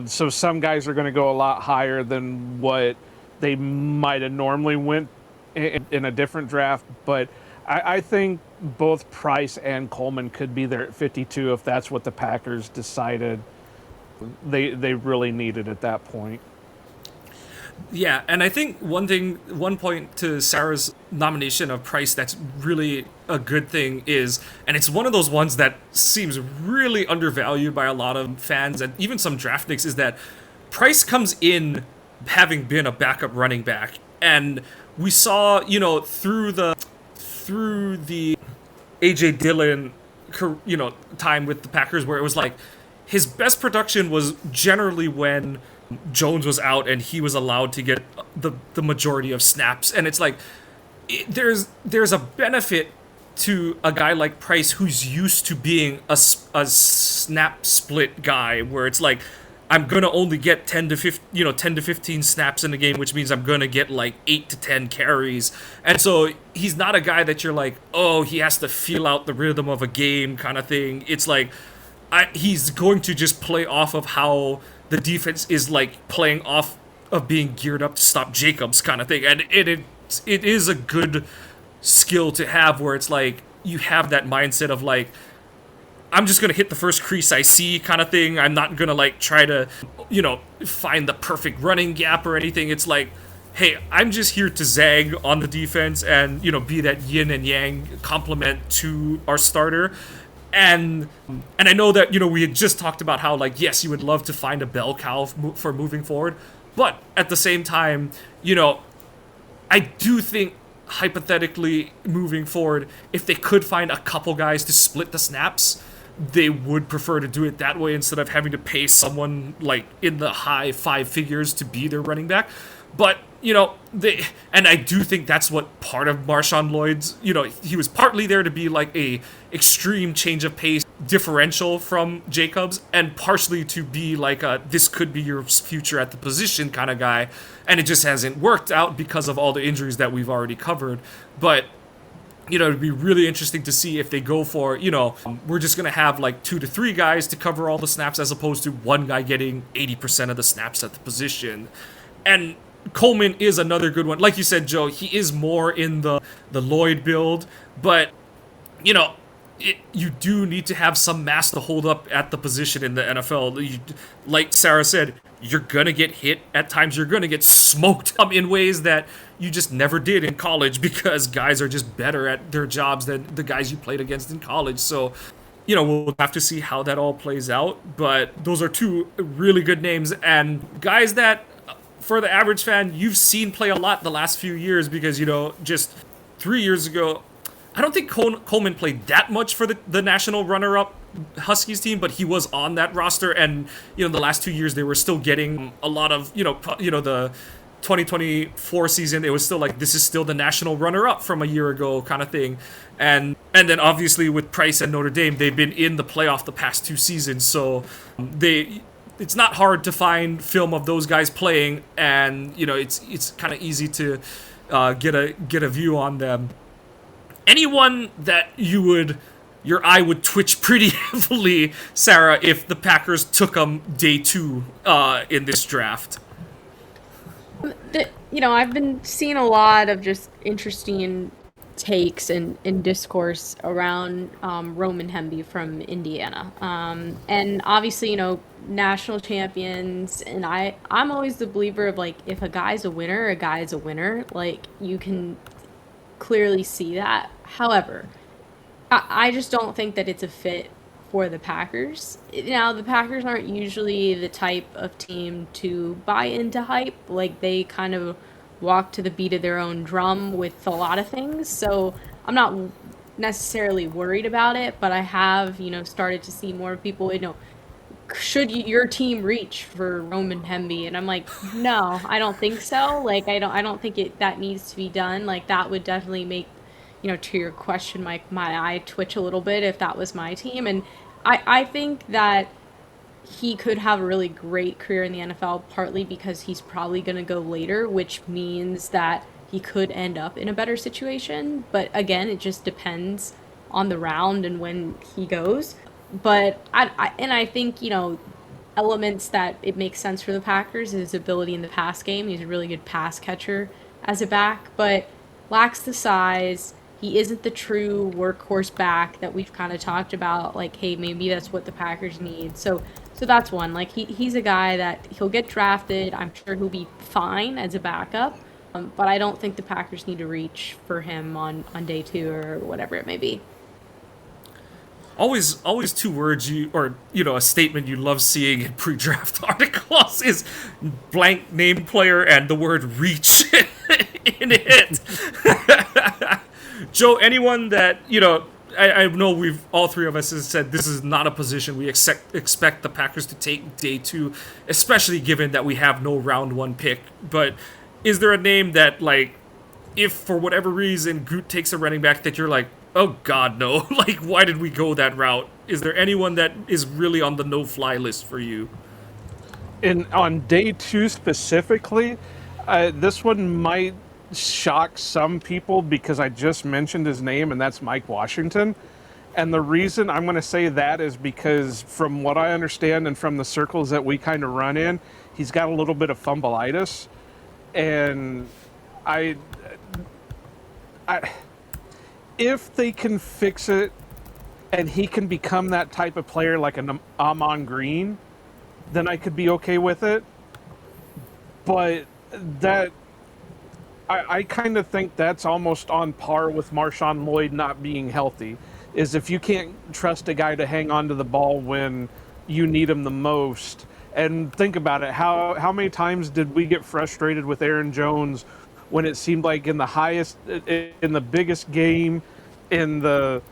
so some guys are going to go a lot higher than what they might have normally went in a different draft. But I think both Price and Coleman could be there at 52 if that's what the Packers decided they really needed at that point. Yeah, and I think one point to Sarah's nomination of Price that's really a good thing is, and it's one of those ones that seems really undervalued by a lot of fans and even some draftniks, is that Price comes in having been a backup running back. And we saw, through the AJ Dillon, time with the Packers, where it was like his best production was generally when Jones was out and he was allowed to get the majority of snaps. And it's like there's a benefit to a guy like Price who's used to being a snap split guy, where it's like, I'm going to only get 10 to 15 snaps in the game, which means I'm going to get like 8 to 10 carries. And so he's not a guy that you're like, oh, he has to feel out the rhythm of a game kind of thing. It's like he's going to just play off of how the defense is like playing off of being geared up to stop Jacobs kind of thing. And it is a good skill to have, where it's like you have that mindset of like, I'm just going to hit the first crease I see kind of thing. I'm not going to like try to, find the perfect running gap or anything. It's like, hey, I'm just here to zag on the defense and, be that yin and yang complement to our starter. And I know that, we had just talked about how, like, yes, you would love to find a bell cow for moving forward, but at the same time, I do think hypothetically moving forward, if they could find a couple guys to split the snaps, they would prefer to do it that way instead of having to pay someone like in the high five figures to be their running back. But and I do think that's what part of Marshawn Lloyd's, he was partly there to be like a extreme change of pace differential from Jacobs, and partially to be like this could be your future at the position kind of guy, and it just hasn't worked out because of all the injuries that we've already covered. But it'd be really interesting to see if they go for, we're just going to have like 2 to 3 guys to cover all the snaps as opposed to one guy getting 80% of the snaps at the position. And Coleman is another good one. Like you said, Joe, he is more in the Lloyd build, but, you do need to have some mass to hold up at the position in the NFL. Like Sarah said, you're going to get hit at times. You're going to get smoked in ways that you just never did in college because guys are just better at their jobs than the guys you played against in college. So, we'll have to see how that all plays out. But those are 2 really good names and guys that, for the average fan, you've seen play a lot the last few years because, just 3 years ago, I don't think Coleman played that much for the national runner-up Huskies team, but he was on that roster, and the last 2 years they were still getting a lot of the 2024 season. It was still like, this is still the national runner-up from a year ago kind of thing, and then obviously with Price and Notre Dame, they've been in the playoff the past 2 seasons, so it's not hard to find film of those guys playing, and it's kind of easy to get a view on them. Anyone that your eye would twitch pretty heavily, Sarah, if the Packers took them day 2 in this draft? I've been seeing a lot of just interesting takes and discourse around Roman Hemby from Indiana. And obviously, national champions, and I'm always the believer of, like, if a guy's a winner, a guy's a winner. Like, you can clearly see that. However, I just don't think that it's a fit for the Packers. Now, the Packers aren't usually the type of team to buy into hype. Like, they kind of walk to the beat of their own drum with a lot of things. So I'm not necessarily worried about it, but I have, started to see more people, should your team reach for Roman Hemby? And I'm like, no, I don't think so. Like, I don't think that needs to be done. Like, that would definitely make, to your question, my eye twitch a little bit if that was my team. And I think that he could have a really great career in the NFL, partly because he's probably going to go later, which means that he could end up in a better situation. But again, it just depends on the round and when he goes. But I think, elements that it makes sense for the Packers is his ability in the pass game. He's a really good pass catcher as a back, but lacks the size. He isn't the true workhorse back that we've kind of talked about. Like, hey, maybe that's what the Packers need. So that's one. Like, he's a guy that he'll get drafted. I'm sure he'll be fine as a backup. But I don't think the Packers need to reach for him on day 2 or whatever it may be. Always 2 words a statement you love seeing in pre-draft articles is blank name player and the word reach in it. Joe, anyone that, I know we've, all 3 of us has said this is not a position we expect the Packers to take day 2, especially given that we have no round 1 pick. But is there a name that, like, if for whatever reason Groot takes a running back that you're like, oh God, no, like, why did we go that route? Is there anyone that is really on the no-fly list for you? On day 2 specifically, this one might shock some people because I just mentioned his name, and that's Mike Washington. And the reason I'm going to say that is because from what I understand and from the circles that we kind of run in, he's got a little bit of fumbleitis. And if they can fix it and he can become that type of player like an Amon Green, then I could be okay with it. But that, I kind of think that's almost on par with Marshawn Lloyd not being healthy. is if you can't trust a guy to hang on to the ball when you need him the most. And think about it, how many times did we get frustrated with Aaron Jones when it seemed like in the biggest game, in the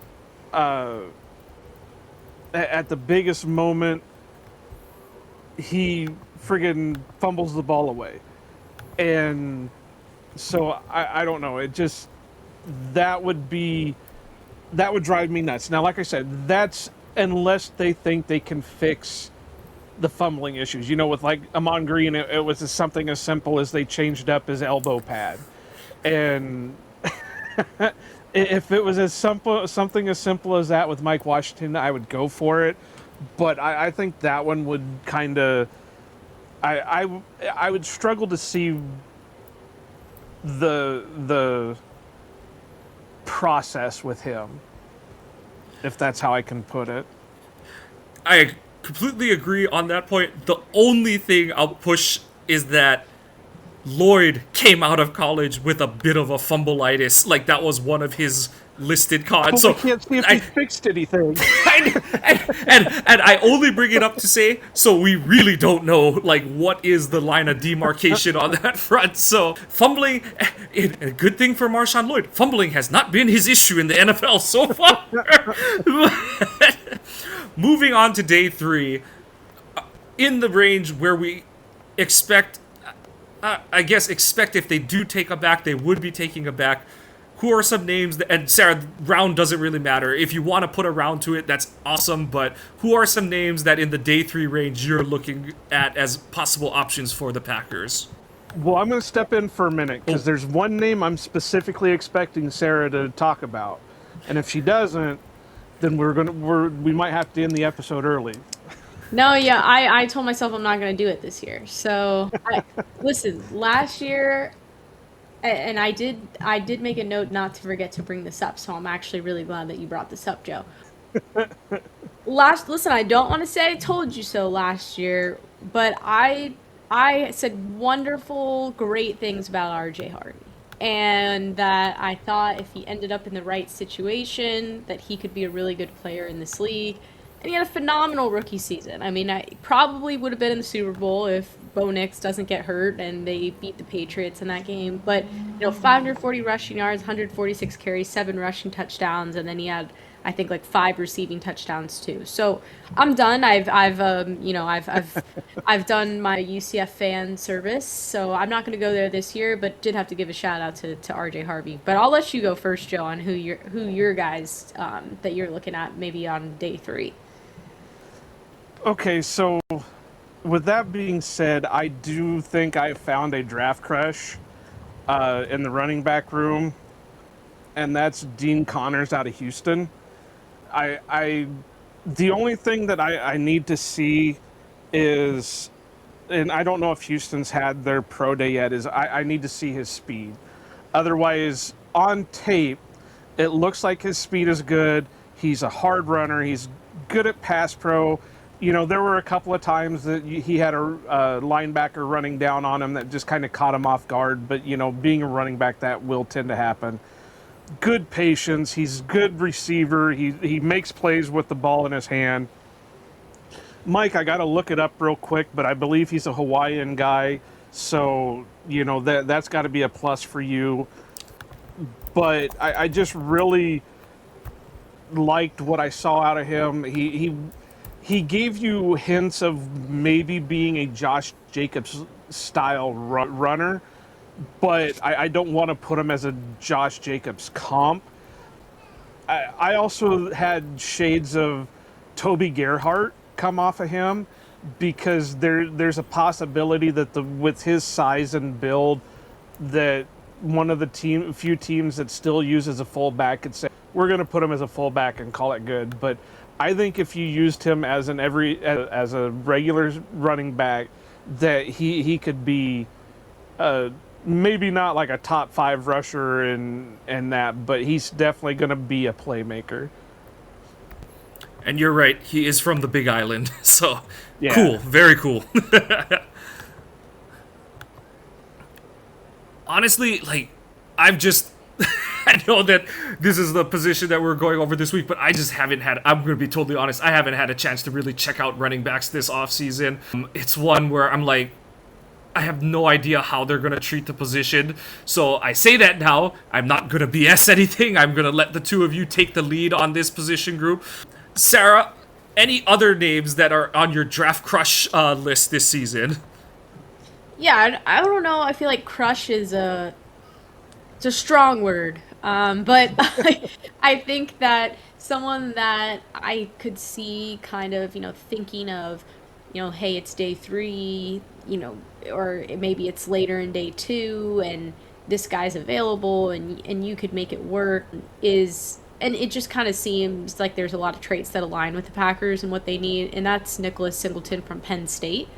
at the biggest moment, he friggin' fumbles the ball away. And so I don't know, it just, that would drive me nuts. Now, like I said, that's unless they think they can fix the fumbling issues. With like Amon Green, it was something as simple as they changed up his elbow pad. And if it was something as simple as that with Mike Washington, I would go for it. But I think that one would kind of, I would struggle to see the process with him, if that's how I can put it. I completely agree on that point. The only thing I'll push is that Lloyd came out of college with a bit of a fumbleitis. Like, that was one of his listed cons. So we can't see if he fixed anything. and I only bring it up to say, so we really don't know, like, what is the line of demarcation on that front. So fumbling, a good thing for Marshawn Lloyd, fumbling has not been his issue in the NFL so far. Moving on to day 3, in the range where we expect if they do take a back, they would be taking a back. Who are some names that, and Sarah, round doesn't really matter. If you want to put a round to it, that's awesome, but who are some names that in the day 3 range you're looking at as possible options for the Packers? Well, I'm going to step in for a minute, because there's one name I'm specifically expecting Sarah to talk about. And if she doesn't, then we might have to end the episode early. No, yeah, I told myself I'm not going to do it this year. So, listen, last year, and I did make a note not to forget to bring this up, so I'm actually really glad that you brought this up, Joe. Listen, I don't want to say I told you so last year, but I said wonderful, great things about RJ Harvey. And that I thought if he ended up in the right situation, that he could be a really good player in this league. And he had a phenomenal rookie season. I mean, I probably would have been in the Super Bowl if Bo Nix doesn't get hurt and they beat the Patriots in that game. But, 540 rushing yards, 146 carries, 7 rushing touchdowns, and then he had, I think, like 5 receiving touchdowns too. So I'm done. I've done my UCF fan service, so I'm not going to go there this year. But did have to give a shout out to RJ Harvey. But I'll let you go first, Joe, on who your guys that you're looking at maybe on day 3. Okay, so with that being said, I do think I found a draft crush in the running back room, and that's Dean Connors out of Houston. The only thing that I need to see is, and I don't know if Houston's had their pro day yet, is I need to see his speed. Otherwise, on tape, it looks like his speed is good. He's a hard runner. He's good at pass pro. There were a couple of times that he had a linebacker running down on him that just kind of caught him off guard. But, being a running back, that will tend to happen. Good patience. He's a good receiver. He makes plays with the ball in his hand. Mike, I got to look it up real quick, but I believe he's a Hawaiian guy. So, that's got to be a plus for you. But I just really liked what I saw out of him. He gave you hints of maybe being a Josh Jacobs style runner, but I don't want to put him as a Josh Jacobs comp. I also had shades of Toby Gerhart come off of him, because there's a possibility that with his size and build, that one of the few teams that still uses a fullback could say, we're going to put him as a fullback and call it good. But I think if you used him as a regular running back, that he could be maybe not like a top 5 rusher and that, but he's definitely going to be a playmaker. And you're right, he is from the Big Island, so yeah. Cool, very cool. Honestly, like, I've just I know that this is the position that we're going over this week, but I just haven't had, I'm going to be totally honest, I haven't had a chance to really check out running backs this offseason. It's one where I'm like, I have no idea how they're going to treat the position. So I say that now. I'm not going to BS anything. I'm going to let the two of you take the lead on this position group. Sarah, any other names that are on your draft crush list this season? Yeah, I don't know. I feel like crush is it's a strong word. But I think that someone that I could see kind of, thinking of, hey, it's day 3, or maybe it's later in day 2 and this guy's available and you could make it work and it just kind of seems like there's a lot of traits that align with the Packers and what they need, and that's Nicholas Singleton from Penn State.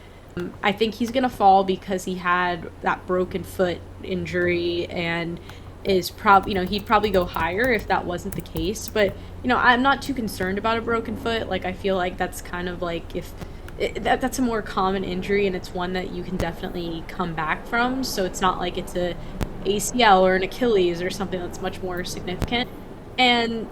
I think he's going to fall because he had that broken foot injury and is probably, he'd probably go higher if that wasn't the case. But, I'm not too concerned about a broken foot. Like, I feel like that's kind of like that's a more common injury and it's one that you can definitely come back from. So it's not like it's a ACL or an Achilles or something that's much more significant. And,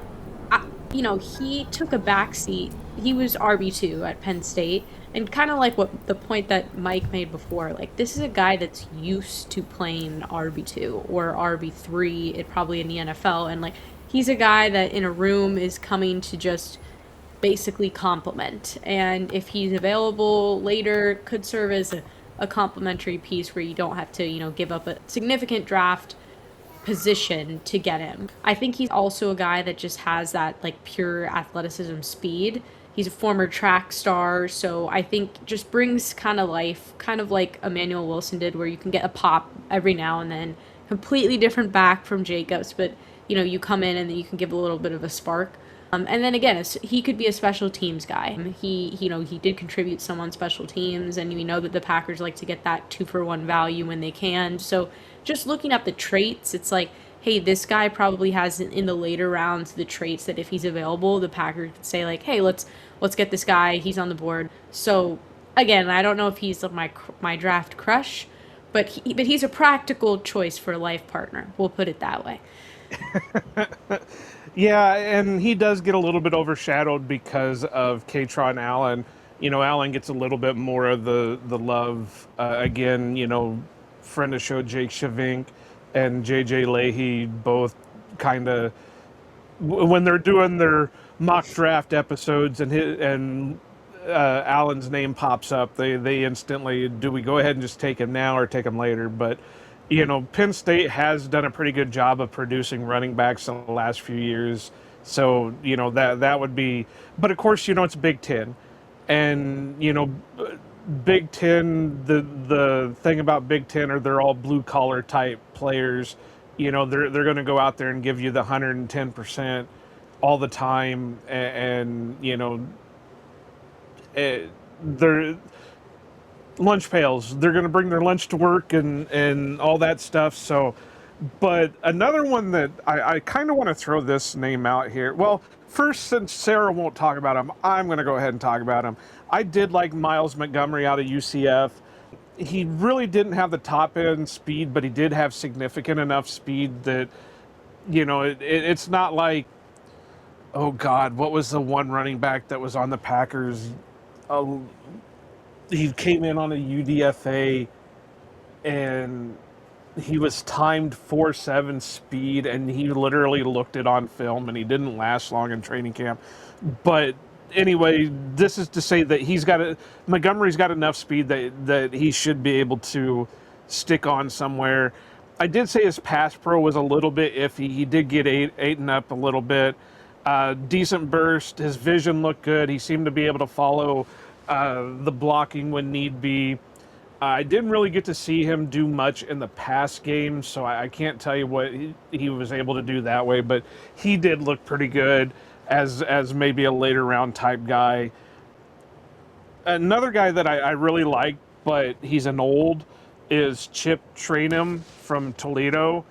he took a backseat. He was RB2 at Penn State. And kind of like what the point that Mike made before, like this is a guy that's used to playing RB2 or RB3, probably in the NFL. And like he's a guy that in a room is coming to just basically complement. And if he's available later, could serve as a complementary piece where you don't have to, give up a significant draft position to get him. I think he's also a guy that just has that like pure athleticism speed. He's a former track star, so I think just brings kind of life, kind of like Emmanuel Wilson did, where you can get a pop every now and then. Completely different back from Jacobs, but you come in and then you can give a little bit of a spark. And then again, he could be a special teams guy. He did contribute some on special teams, and we know that the Packers like to get that 2-for-1 value when they can. So just looking up the traits, it's like, hey, this guy probably has in the later rounds the traits that if he's available, the Packers could say like, hey, let's get this guy. He's on the board. So again, I don't know if he's my draft crush, but he's a practical choice for a life partner. We'll put it that way. Yeah, and he does get a little bit overshadowed because of Katron Allen. Allen gets a little bit more of the love. Again, friend of show Jake Shavink and JJ Leahy both kind of, when they're doing their mock draft episodes and Allen's name pops up, they instantly, do we go ahead and just take him now or take him later? But Penn State has done a pretty good job of producing running backs in the last few years. So, that would be, but of course, it's Big Ten. And, Big Ten, the thing about Big Ten are they're all blue collar type players. They're going to go out there and give you the 110% all the time. And they're lunch pails. They're going to bring their lunch to work and all that stuff. So, but another one that I kind of want to throw this name out here. Well, first, since Sarah won't talk about him, I'm going to go ahead and talk about him. I did like Miles Montgomery out of UCF. He really didn't have the top end speed, but he did have significant enough speed that, it's not like, oh God, what was the one running back that was on the Packers? He came in on a UDFA and he was timed 4.7 speed, and he literally looked it on film, and he didn't last long in training camp. But anyway, this is to say that Montgomery's got enough speed that he should be able to stick on somewhere. I did say his pass pro was a little bit iffy. He did get eaten up a little bit. Decent burst. His vision looked good. He seemed to be able to follow the blocking when need be. I didn't really get to see him do much in the pass game, so I can't tell you what he was able to do that way, but he did look pretty good as maybe a later round type guy. Another guy that I really like, but he's an old, is Chip Trainum from Toledo.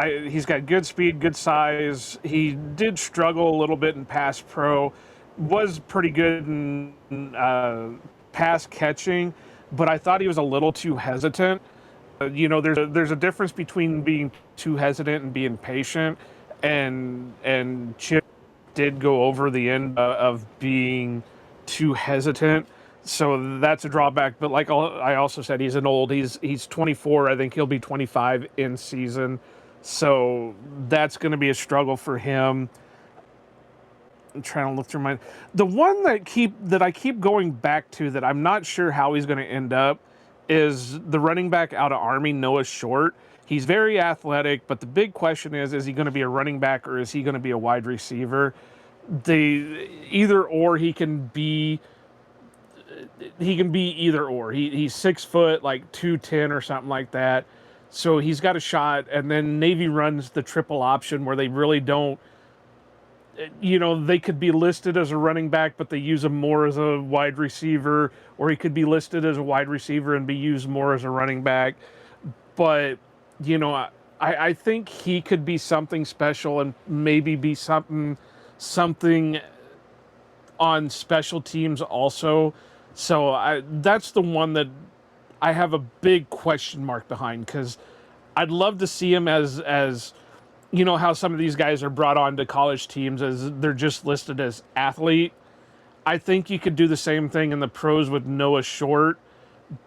He's got good speed, good size. He did struggle a little bit in pass pro, was pretty good in pass catching, but I thought he was a little too hesitant. There's a difference between being too hesitant and being patient. and Chip did go over the end of being too hesitant. So that's a drawback. But like I also said, he's he's 24. I think he'll be 25 in season. So that's going to be a struggle for him. I'm trying to look through the one that I keep going back to that I'm not sure how he's going to end up is the running back out of Army, Noah Short. He's very athletic, but the big question is he going to be a running back or is he going to be a wide receiver? Either or he can be either or. He's 6 foot, like 210 or something like that. So he's got a shot. And then Navy runs the triple option where they really don't, they could be listed as a running back, but they use him more as a wide receiver, or he could be listed as a wide receiver and be used more as a running back. But, I think he could be something special and maybe be something on special teams also. So that's the one that I have a big question mark behind, because I'd love to see him as how some of these guys are brought on to college teams as they're just listed as athlete. I think you could do the same thing in the pros with Noah Short,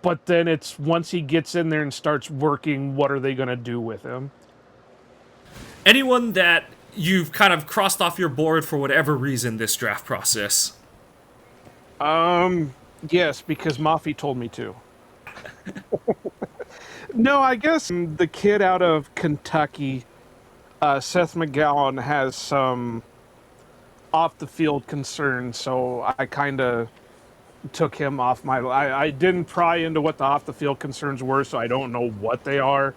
but then it's once he gets in there and starts working, what are they going to do with him? Anyone that you've kind of crossed off your board for whatever reason this draft process? Yes, because Mafi told me to. No, I guess the kid out of Kentucky, Seth McGowan, has some off-the-field concerns, so I kind of took him off my... I didn't pry into what the off-the-field concerns were, so I don't know what they are,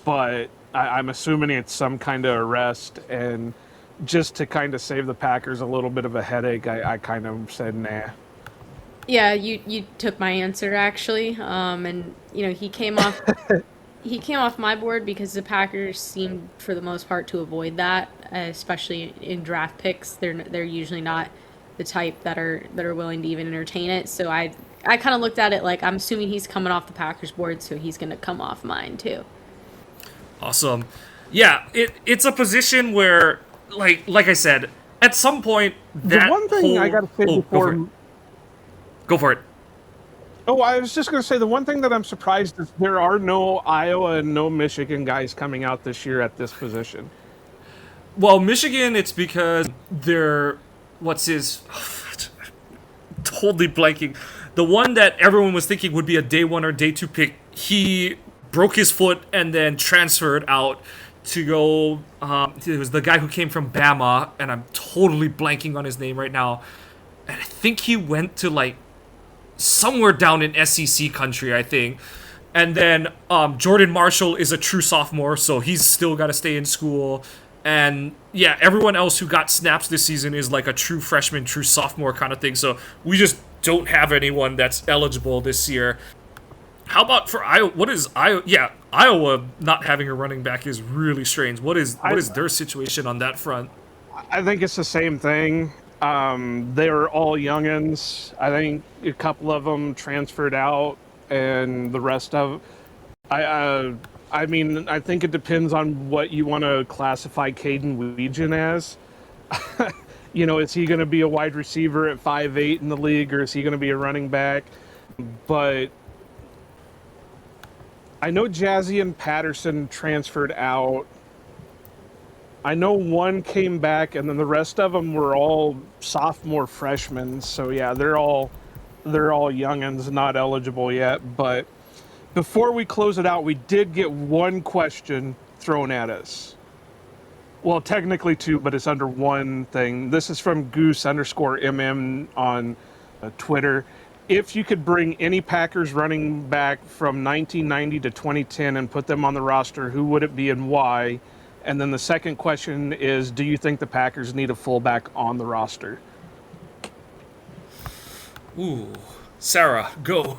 but I'm assuming it's some kind of arrest, and just to kind of save the Packers a little bit of a headache, I kind of said, nah. Yeah, you took my answer actually, and he came off my board because the Packers seem for the most part to avoid that, especially in draft picks. They're usually not the type that are willing to even entertain it. So I kind of looked at it like I'm assuming he's coming off the Packers board, so he's gonna come off mine too. Awesome. Yeah, it's a position where like I said, at some point that the one thing I gotta say before. Go for it. Oh, I was just going to say the one thing that I'm surprised is there are no Iowa and no Michigan guys coming out this year at this position. Well, Michigan, it's because they're totally blanking. The one that everyone was thinking would be a day 1 or day 2 pick, he broke his foot and then transferred out to go. It was the guy who came from Bama, and I'm totally blanking on his name right now. And I think he went to somewhere down in SEC country, I think. And then Jordan Marshall is a true sophomore, so he's still got to stay in school. And yeah, everyone else who got snaps this season is like a true freshman, true sophomore kind of thing. So we just don't have anyone that's eligible this year. How about for Iowa? What is Iowa? Yeah, Iowa not having a running back is really strange. What is their situation on that front? I think it's the same thing. They were all youngins. I think a couple of them transferred out, and the rest of, I mean, I think it depends on what you want to classify Caden Weegan as. Is he going to be a wide receiver at 5'8" in the league, or is he going to be a running back? But I know Jazzy and Patterson transferred out. I know one came back, and then the rest of them were all sophomore freshmen. So yeah, they're all youngins, not eligible yet. But before we close it out, we did get one question thrown at us. Well, technically 2, but it's under one thing. This is from Goose_MM on Twitter. If you could bring any Packers running back from 1990 to 2010 and put them on the roster, who would it be and why? And then the second question is, do you think the Packers need a fullback on the roster? Ooh, Sarah, go.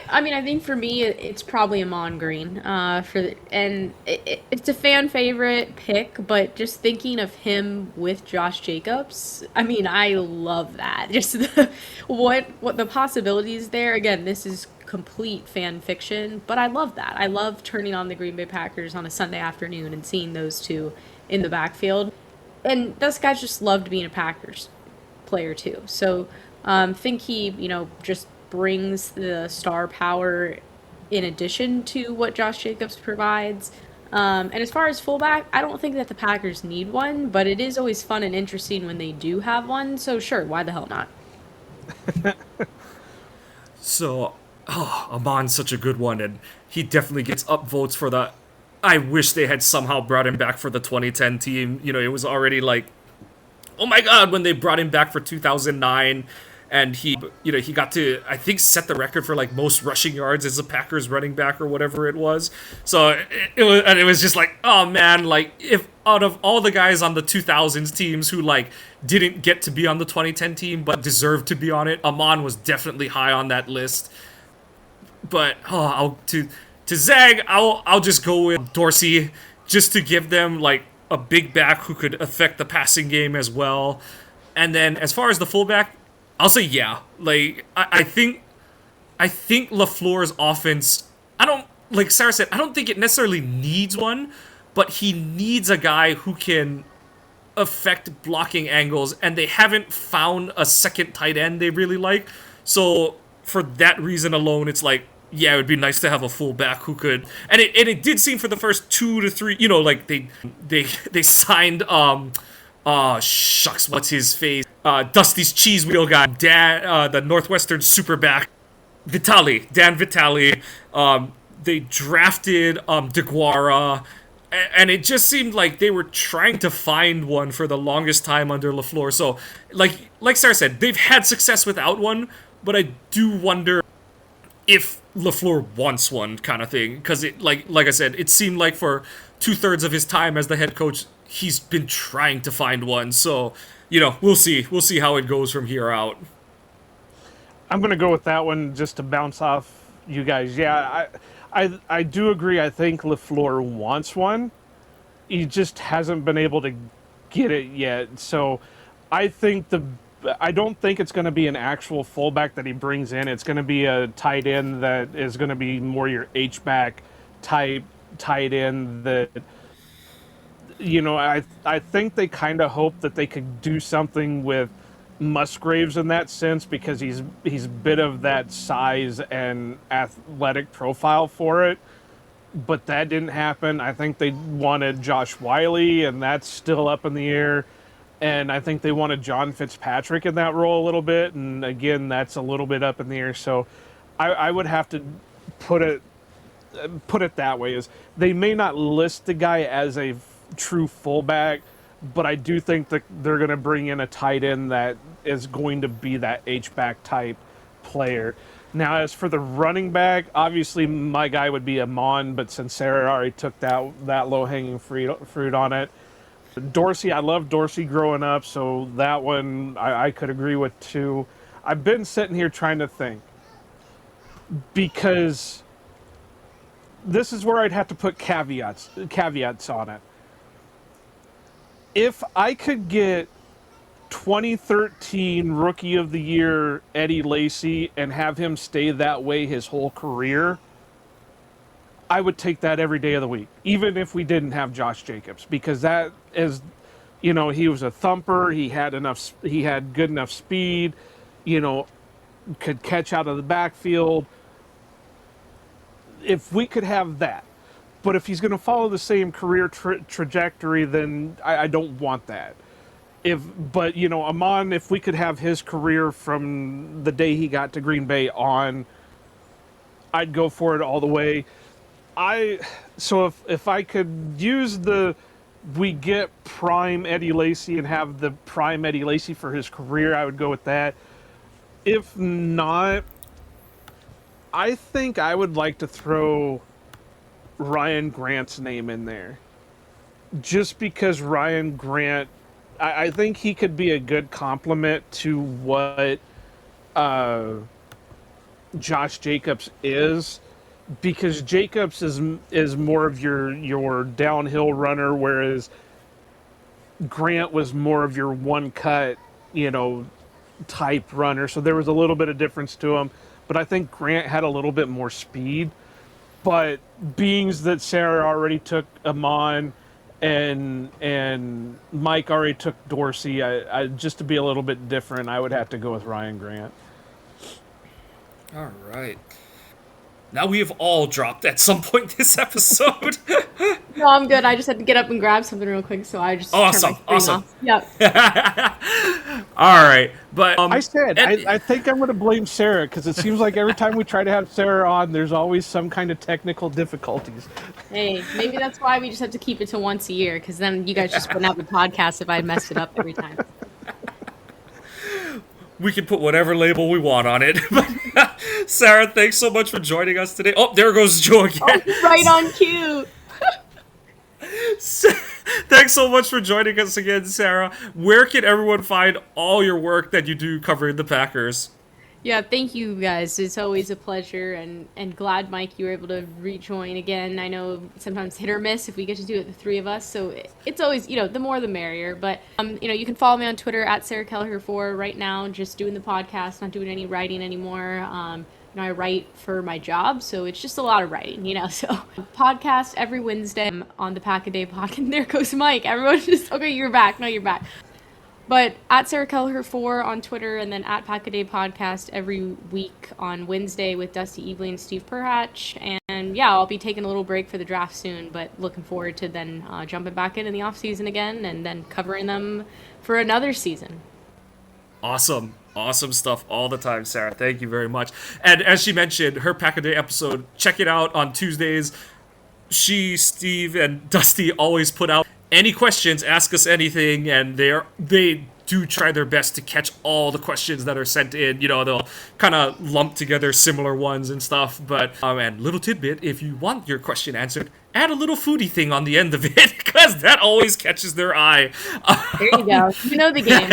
I mean, I think for me, it's probably Amon Green. It's a fan favorite pick, but just thinking of him with Josh Jacobs, I mean, I love that. Just what the possibilities there. Again, this is complete fan fiction, but I love that. I love turning on the Green Bay Packers on a Sunday afternoon and seeing those two in the backfield. And those guys just loved being a Packers player too. So think he, just brings the star power in addition to what Josh Jacobs provides. And as far as fullback, I don't think that the Packers need one, but it is always fun and interesting when they do have one. So sure, why the hell not? So, Amon's such a good one, and he definitely gets upvotes for the. I wish they had somehow brought him back for the 2010 team. It was already like, oh my god, when they brought him back for 2009, and he got to, I think, set the record for like most rushing yards as a Packers running back or whatever it was. So it was just like, oh man, like if out of all the guys on the 2000s teams who like didn't get to be on the 2010 team but deserved to be on it, Amon was definitely high on that list. But to Zag, I'll just go with Dorsey just to give them like a big back who could affect the passing game as well. And then as far as the fullback, I'll say yeah. Like I think LaFleur's offense, like Sarah said, I don't think it necessarily needs one, but he needs a guy who can affect blocking angles, and they haven't found a second tight end they really like. So for that reason alone, it's like, yeah, it would be nice to have a fullback who could, and it did seem for the first 2 to 3, like they signed what's his face, Dusty's cheese wheel guy, Dan, the Northwestern superback, Dan Vitale. They drafted DeGuara, and it just seemed like they were trying to find one for the longest time under LaFleur. So, like Sarah said, they've had success without one, but I do wonder if LaFleur wants one, kind of thing, because it like I said, it seemed like for 2/3 of his time as the head coach, he's been trying to find one. So we'll see how it goes from here out. I'm gonna go with that one just to bounce off you guys. Yeah, I do agree. I think LaFleur wants one. He just hasn't been able to get it yet. So I don't think it's going to be an actual fullback that he brings in. It's going to be a tight end that is going to be more your H-back type tight end that, I think they kind of hope that they could do something with Musgraves in that sense, because he's a bit of that size and athletic profile for it. But that didn't happen. I think they wanted Josh Wiley, and that's still up in the air. And I think they wanted John Fitzpatrick in that role a little bit, and again, that's a little bit up in the air. So I would have to put it that way: is they may not list the guy as a true fullback, but I do think that they're going to bring in a tight end that is going to be that H-back type player. Now, as for the running back, obviously my guy would be Amon, but since Sarah already took that low-hanging fruit on it. Dorsey, I loved Dorsey growing up, so that one I could agree with too. I've been sitting here trying to think, because this is where I'd have to put caveats on it. If I could get 2013 Rookie of the Year Eddie Lacy and have him stay that way his whole career, I would take that every day of the week, even if we didn't have Josh Jacobs, because that is, he was a thumper. He had good enough speed, could catch out of the backfield. If we could have that, but if he's going to follow the same career trajectory, then I don't want that. Amon, if we could have his career from the day he got to Green Bay on, I'd go for it all the way. So if I could use we get prime Eddie Lacy and have the prime Eddie Lacy for his career, I would go with that. If not, I think I would like to throw Ryan Grant's name in there. Just because Ryan Grant, I think he could be a good complement to what Josh Jacobs is, because Jacobs is more of your downhill runner, whereas Grant was more of your one cut, type runner. So there was a little bit of difference to him, but I think Grant had a little bit more speed. But beings that Sarah already took Amon and Mike already took Dorsey, I just to be a little bit different, I would have to go with Ryan Grant. All right. Now we have all dropped at some point this episode. No, I'm good. I just had to get up and grab something real quick, so I just Awesome, turned my screen awesome. off. Yep. All right, but I think I'm going to blame Sarah, because it seems like every time we try to have Sarah on, there's always some kind of technical difficulties. Hey, maybe that's why we just have to keep it to once a year, because then you guys just wouldn't have a podcast if I messed it up every time. we can put whatever label we want on it. Sarah, thanks so much for joining us today. Oh, there goes Joe again. Oh, right on cue. Thanks so much for joining us again, Sarah. Where can everyone find all your work that you do covering the Packers? Yeah, thank you guys. It's always a pleasure, and glad, Mike, you were able to rejoin again. I know sometimes hit or miss if we get to do it, the three of us, so it's always, the more the merrier. But, you can follow me on Twitter at Sarah Kelleher4 right now, just doing the podcast, not doing any writing anymore. I write for my job, so it's just a lot of writing, so podcast every Wednesday on the Pack-A-Day podcast. There goes Mike. Everyone just, okay, you're back. No, you're back. But at Sarah Kelleher4 on Twitter, and then at Pack-A-Day Podcast every week on Wednesday with Dusty Evely and Steve Perhatch. And yeah, I'll be taking a little break for the draft soon, but looking forward to then jumping back in the off season again and then covering them for another season. Awesome stuff all the time, Sarah. Thank you very much. And as she mentioned, her Pack-A-Day episode, check it out on Tuesdays. She, Steve, and Dusty always put out any questions, ask us anything, and they do try their best to catch all the questions that are sent in. They'll kind of lump together similar ones and stuff. But and little tidbit, if you want your question answered, add a little foodie thing on the end of it, because that always catches their eye. There you go. You know the game.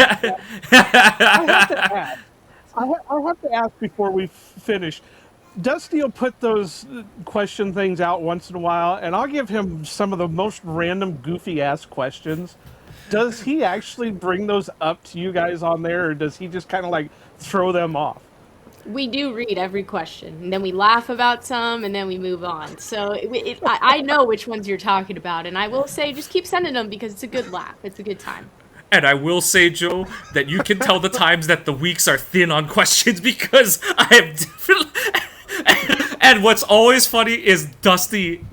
I have to ask before we finish. Dusty will put those question things out once in a while, and I'll give him some of the most random, goofy-ass questions. Does he actually bring those up to you guys on there, or does he just kind of throw them off? We do read every question, and then we laugh about some, and then we move on. So I know which ones you're talking about, and I will say just keep sending them because it's a good laugh. It's a good time. And I will say, Joe, that you can tell the times that the weeks are thin on questions, because I have definitely... And what's always funny is Dusty,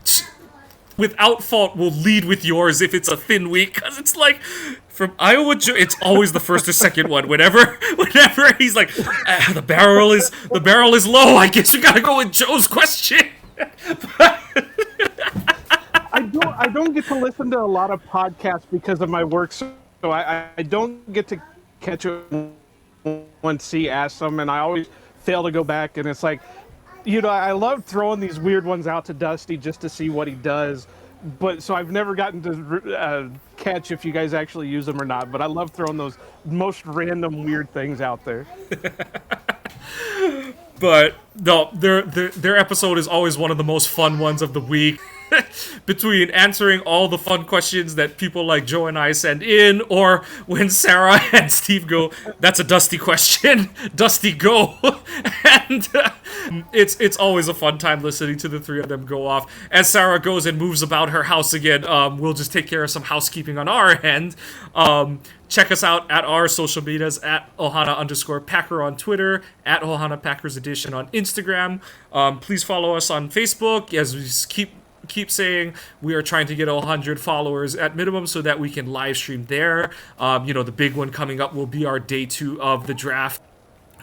without fault, will lead with yours if it's a thin week, because it's like, from Iowa Joe, it's always the first or second one. Whenever he's like, the barrel is low, I guess we gotta go with Joe's question. I don't get to listen to a lot of podcasts because of my work, so I don't get to catch it when C asks them, and I always fail to go back, and it's like, I love throwing these weird ones out to Dusty just to see what he does, but so I've never gotten to catch if you guys actually use them or not, but I love throwing those most random weird things out there. But no, their episode is always one of the most fun ones of the week. Between answering all the fun questions that people like Joe and I send in, or when Sarah and Steve go, "That's a Dusty question, Dusty, go!" And it's always a fun time listening to the three of them go off. As Sarah goes and moves about her house again, we'll just take care of some housekeeping on our end. Check us out at our social medias, at Ohana_Packer on Twitter, at Ohana Packers Edition on Instagram. Please follow us on Facebook, as we keep saying, we are trying to get 100 followers at minimum so that we can live stream there. The big one coming up will be our day 2 of the draft.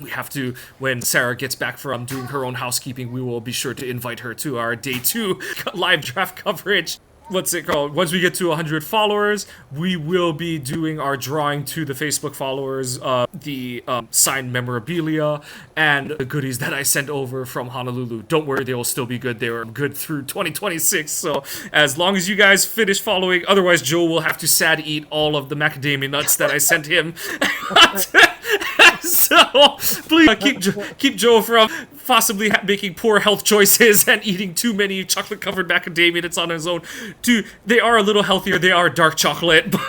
We have to, when Sarah gets back from doing her own housekeeping, we will be sure to invite her to our day 2 live draft coverage. What's it called? Once we get to 100 followers, we will be doing our drawing to the Facebook followers, the signed memorabilia, and the goodies that I sent over from Honolulu. Don't worry, they will still be good. They were good through 2026, so as long as you guys finish following, otherwise Joe will have to sad eat all of the macadamia nuts that I sent him So please keep Joe from possibly making poor health choices and eating too many chocolate-covered macadamia nuts on his own. They are a little healthier. They are dark chocolate, but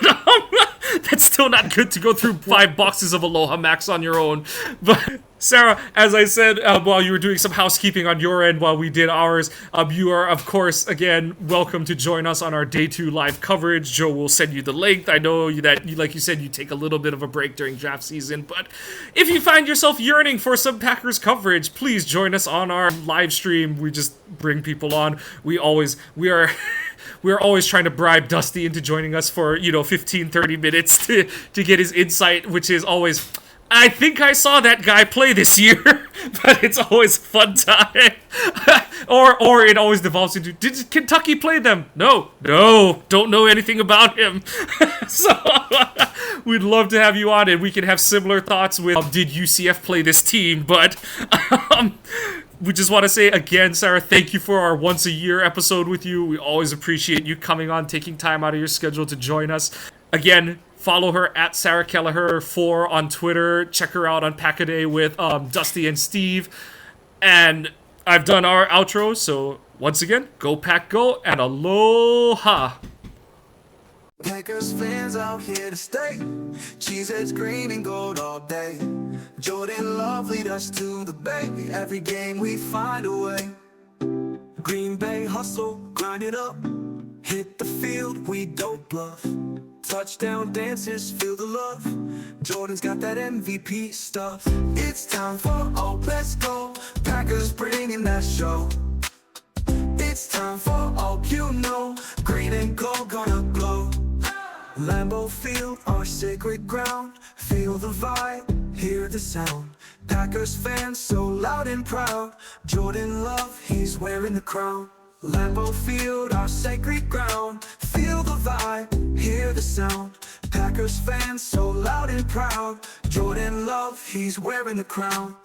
that's still not good to go through 5 boxes of Aloha Max on your own. But Sarah, as I said, while you were doing some housekeeping on your end while we did ours, you are, of course, again, welcome to join us on our Day 2 live coverage. Joe will send you the link. I know that, like you said, you take a little bit of a break during draft season, but if you find yourself yearning for some Packers coverage, please join us on our live stream. We just bring people on. We are... We're always trying to bribe Dusty into joining us for, 15, 30 minutes to get his insight, which is always, I think I saw that guy play this year, but it's always a fun time. or it always devolves into, did Kentucky play them? No, don't know anything about him. So we'd love to have you on, and we can have similar thoughts with, did UCF play this team? But we just want to say again, Sarah, thank you for our once a year episode with you. We always appreciate you coming on, taking time out of your schedule to join us. Again, follow her at Sarah Kelleher 4 on Twitter. Check her out on Pack-A-Day with Dusty and Steve. And I've done our outro, so once again, go Pack Go and aloha. Packers fans out here to stay. Cheeseheads green and gold all day. Jordan Love lead us to the bay. Every game we find a way. Green Bay hustle, grind it up. Hit the field, we don't bluff. Touchdown dances, feel the love. Jordan's got that MVP stuff. It's time for all, let's go. Packers bringing that show. It's time for all, green and gold gonna glow. Lambeau Field, our sacred ground. Feel the vibe, hear the sound. Packers fans so loud and proud. Jordan Love, he's wearing the crown. Lambeau Field, our sacred ground. Feel the vibe, hear the sound. Packers fans so loud and proud. Jordan Love, he's wearing the crown.